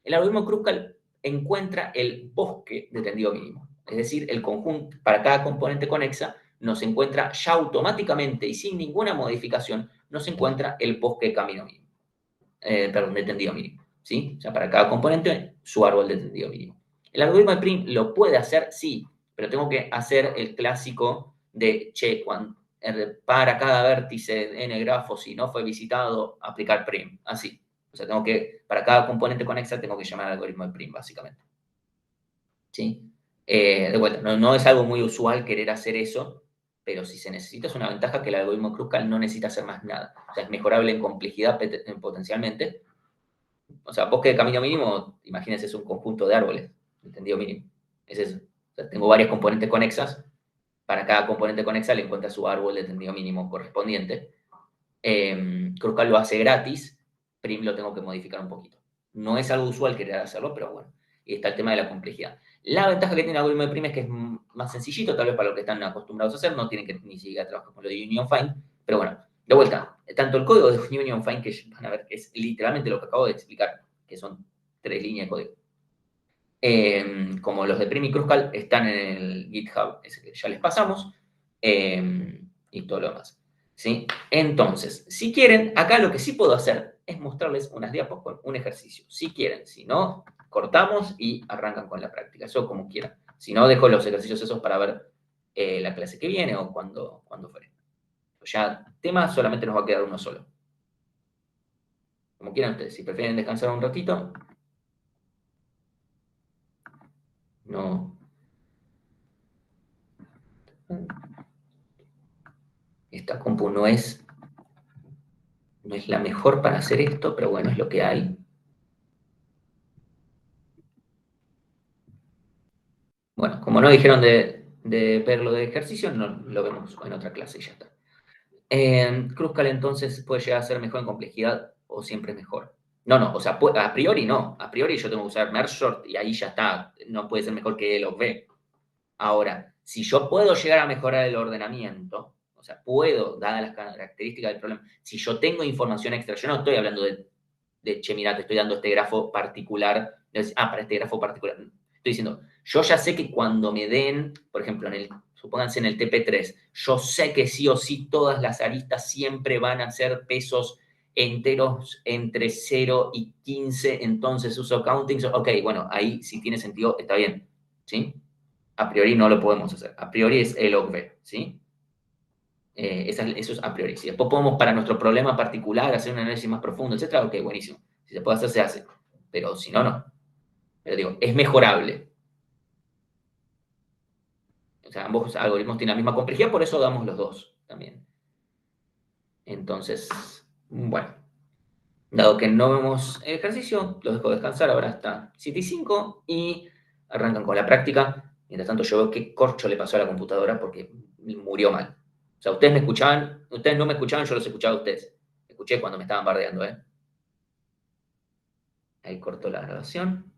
el algoritmo Kruskal encuentra el bosque de tendido mínimo. Es decir, el conjunto, para cada componente conexa, nos encuentra ya automáticamente y sin ninguna modificación, nos encuentra el bosque de camino mínimo. Perdón, de tendido mínimo. ¿Sí? O sea, para cada componente, su árbol de tendido mínimo. ¿El algoritmo de prim lo puede hacer? Sí, pero tengo que hacer el clásico de, che, para cada vértice n grafo, si no fue visitado, aplicar prim. Así. O sea, tengo que, para cada componente conexa, tengo que llamar al algoritmo de prim, básicamente. ¿Sí? De vuelta, no es algo muy usual querer hacer eso, pero si se necesita es una ventaja que el algoritmo de Kruskal no necesita hacer más nada. O sea, es mejorable en complejidad potencialmente. O sea, bosque de camino mínimo, imagínense, es un conjunto de árboles, de tendido mínimo. Es eso. O sea, tengo varias componentes conexas. Para cada componente conexa le encuentra su árbol de tendido mínimo correspondiente. Kruskal lo hace gratis, prim lo tengo que modificar un poquito. No es algo usual querer hacerlo, pero bueno. Y está el tema de la complejidad. La ventaja que tiene el algoritmo de prim es que es más sencillito, tal vez para lo que están acostumbrados a hacer, no tienen que ni siquiera trabajar con lo de Union Find, pero bueno, de vuelta, tanto el código de Union Find, que van a ver que es literalmente lo que acabo de explicar, que son 3 líneas de código, como los de prim y Kruskal, están en el GitHub, ese que ya les pasamos, y todo lo demás. ¿Sí? Entonces, si quieren, acá lo que sí puedo hacer es mostrarles unas diapos con un ejercicio. Si quieren, si no, cortamos y arrancan con la práctica. Eso como quieran. Si no, dejo los ejercicios esos para ver la clase que viene o cuando fuere. Ya tema solamente nos va a quedar uno solo. Como quieran ustedes. Si prefieren descansar un ratito. No. Esta compu no es la mejor para hacer esto, pero bueno, es lo que hay. Bueno, como no dijeron de ver lo de ejercicio, no, lo vemos en otra clase y ya está. Kruskal entonces puede llegar a ser mejor en complejidad o siempre mejor. No, o sea, a priori no. A priori yo tengo que usar merge sort y ahí ya está. No puede ser mejor que log_v. Ahora, si yo puedo llegar a mejorar el ordenamiento, o sea, puedo, dadas las características del problema, si yo tengo información extra, yo no estoy hablando de che, mira, te estoy dando este grafo particular, para este grafo particular. Estoy diciendo, yo ya sé que cuando me den, por ejemplo, supónganse en el TP3, yo sé que sí o sí todas las aristas siempre van a ser pesos enteros entre 0 y 15, entonces uso counting. Ok, bueno, ahí si tiene sentido, está bien, ¿sí? A priori no lo podemos hacer. A priori es log_v, ¿sí? Eso es a priori. Si después podemos, para nuestro problema particular, hacer un análisis más profundo, etc., ok, buenísimo. Si se puede hacer, se hace. Pero si no, no. Pero digo, es mejorable. O sea, ambos algoritmos tienen la misma complejidad, por eso damos los dos también. Entonces, bueno. Dado que no vemos el ejercicio, los dejo descansar ahora hasta 7:05 y arrancan con la práctica. Mientras tanto, yo veo qué corcho le pasó a la computadora porque murió mal. O sea, ustedes no me escuchaban, yo los escuchaba a ustedes. Escuché cuando me estaban bardeando, ¿eh? Ahí cortó la grabación.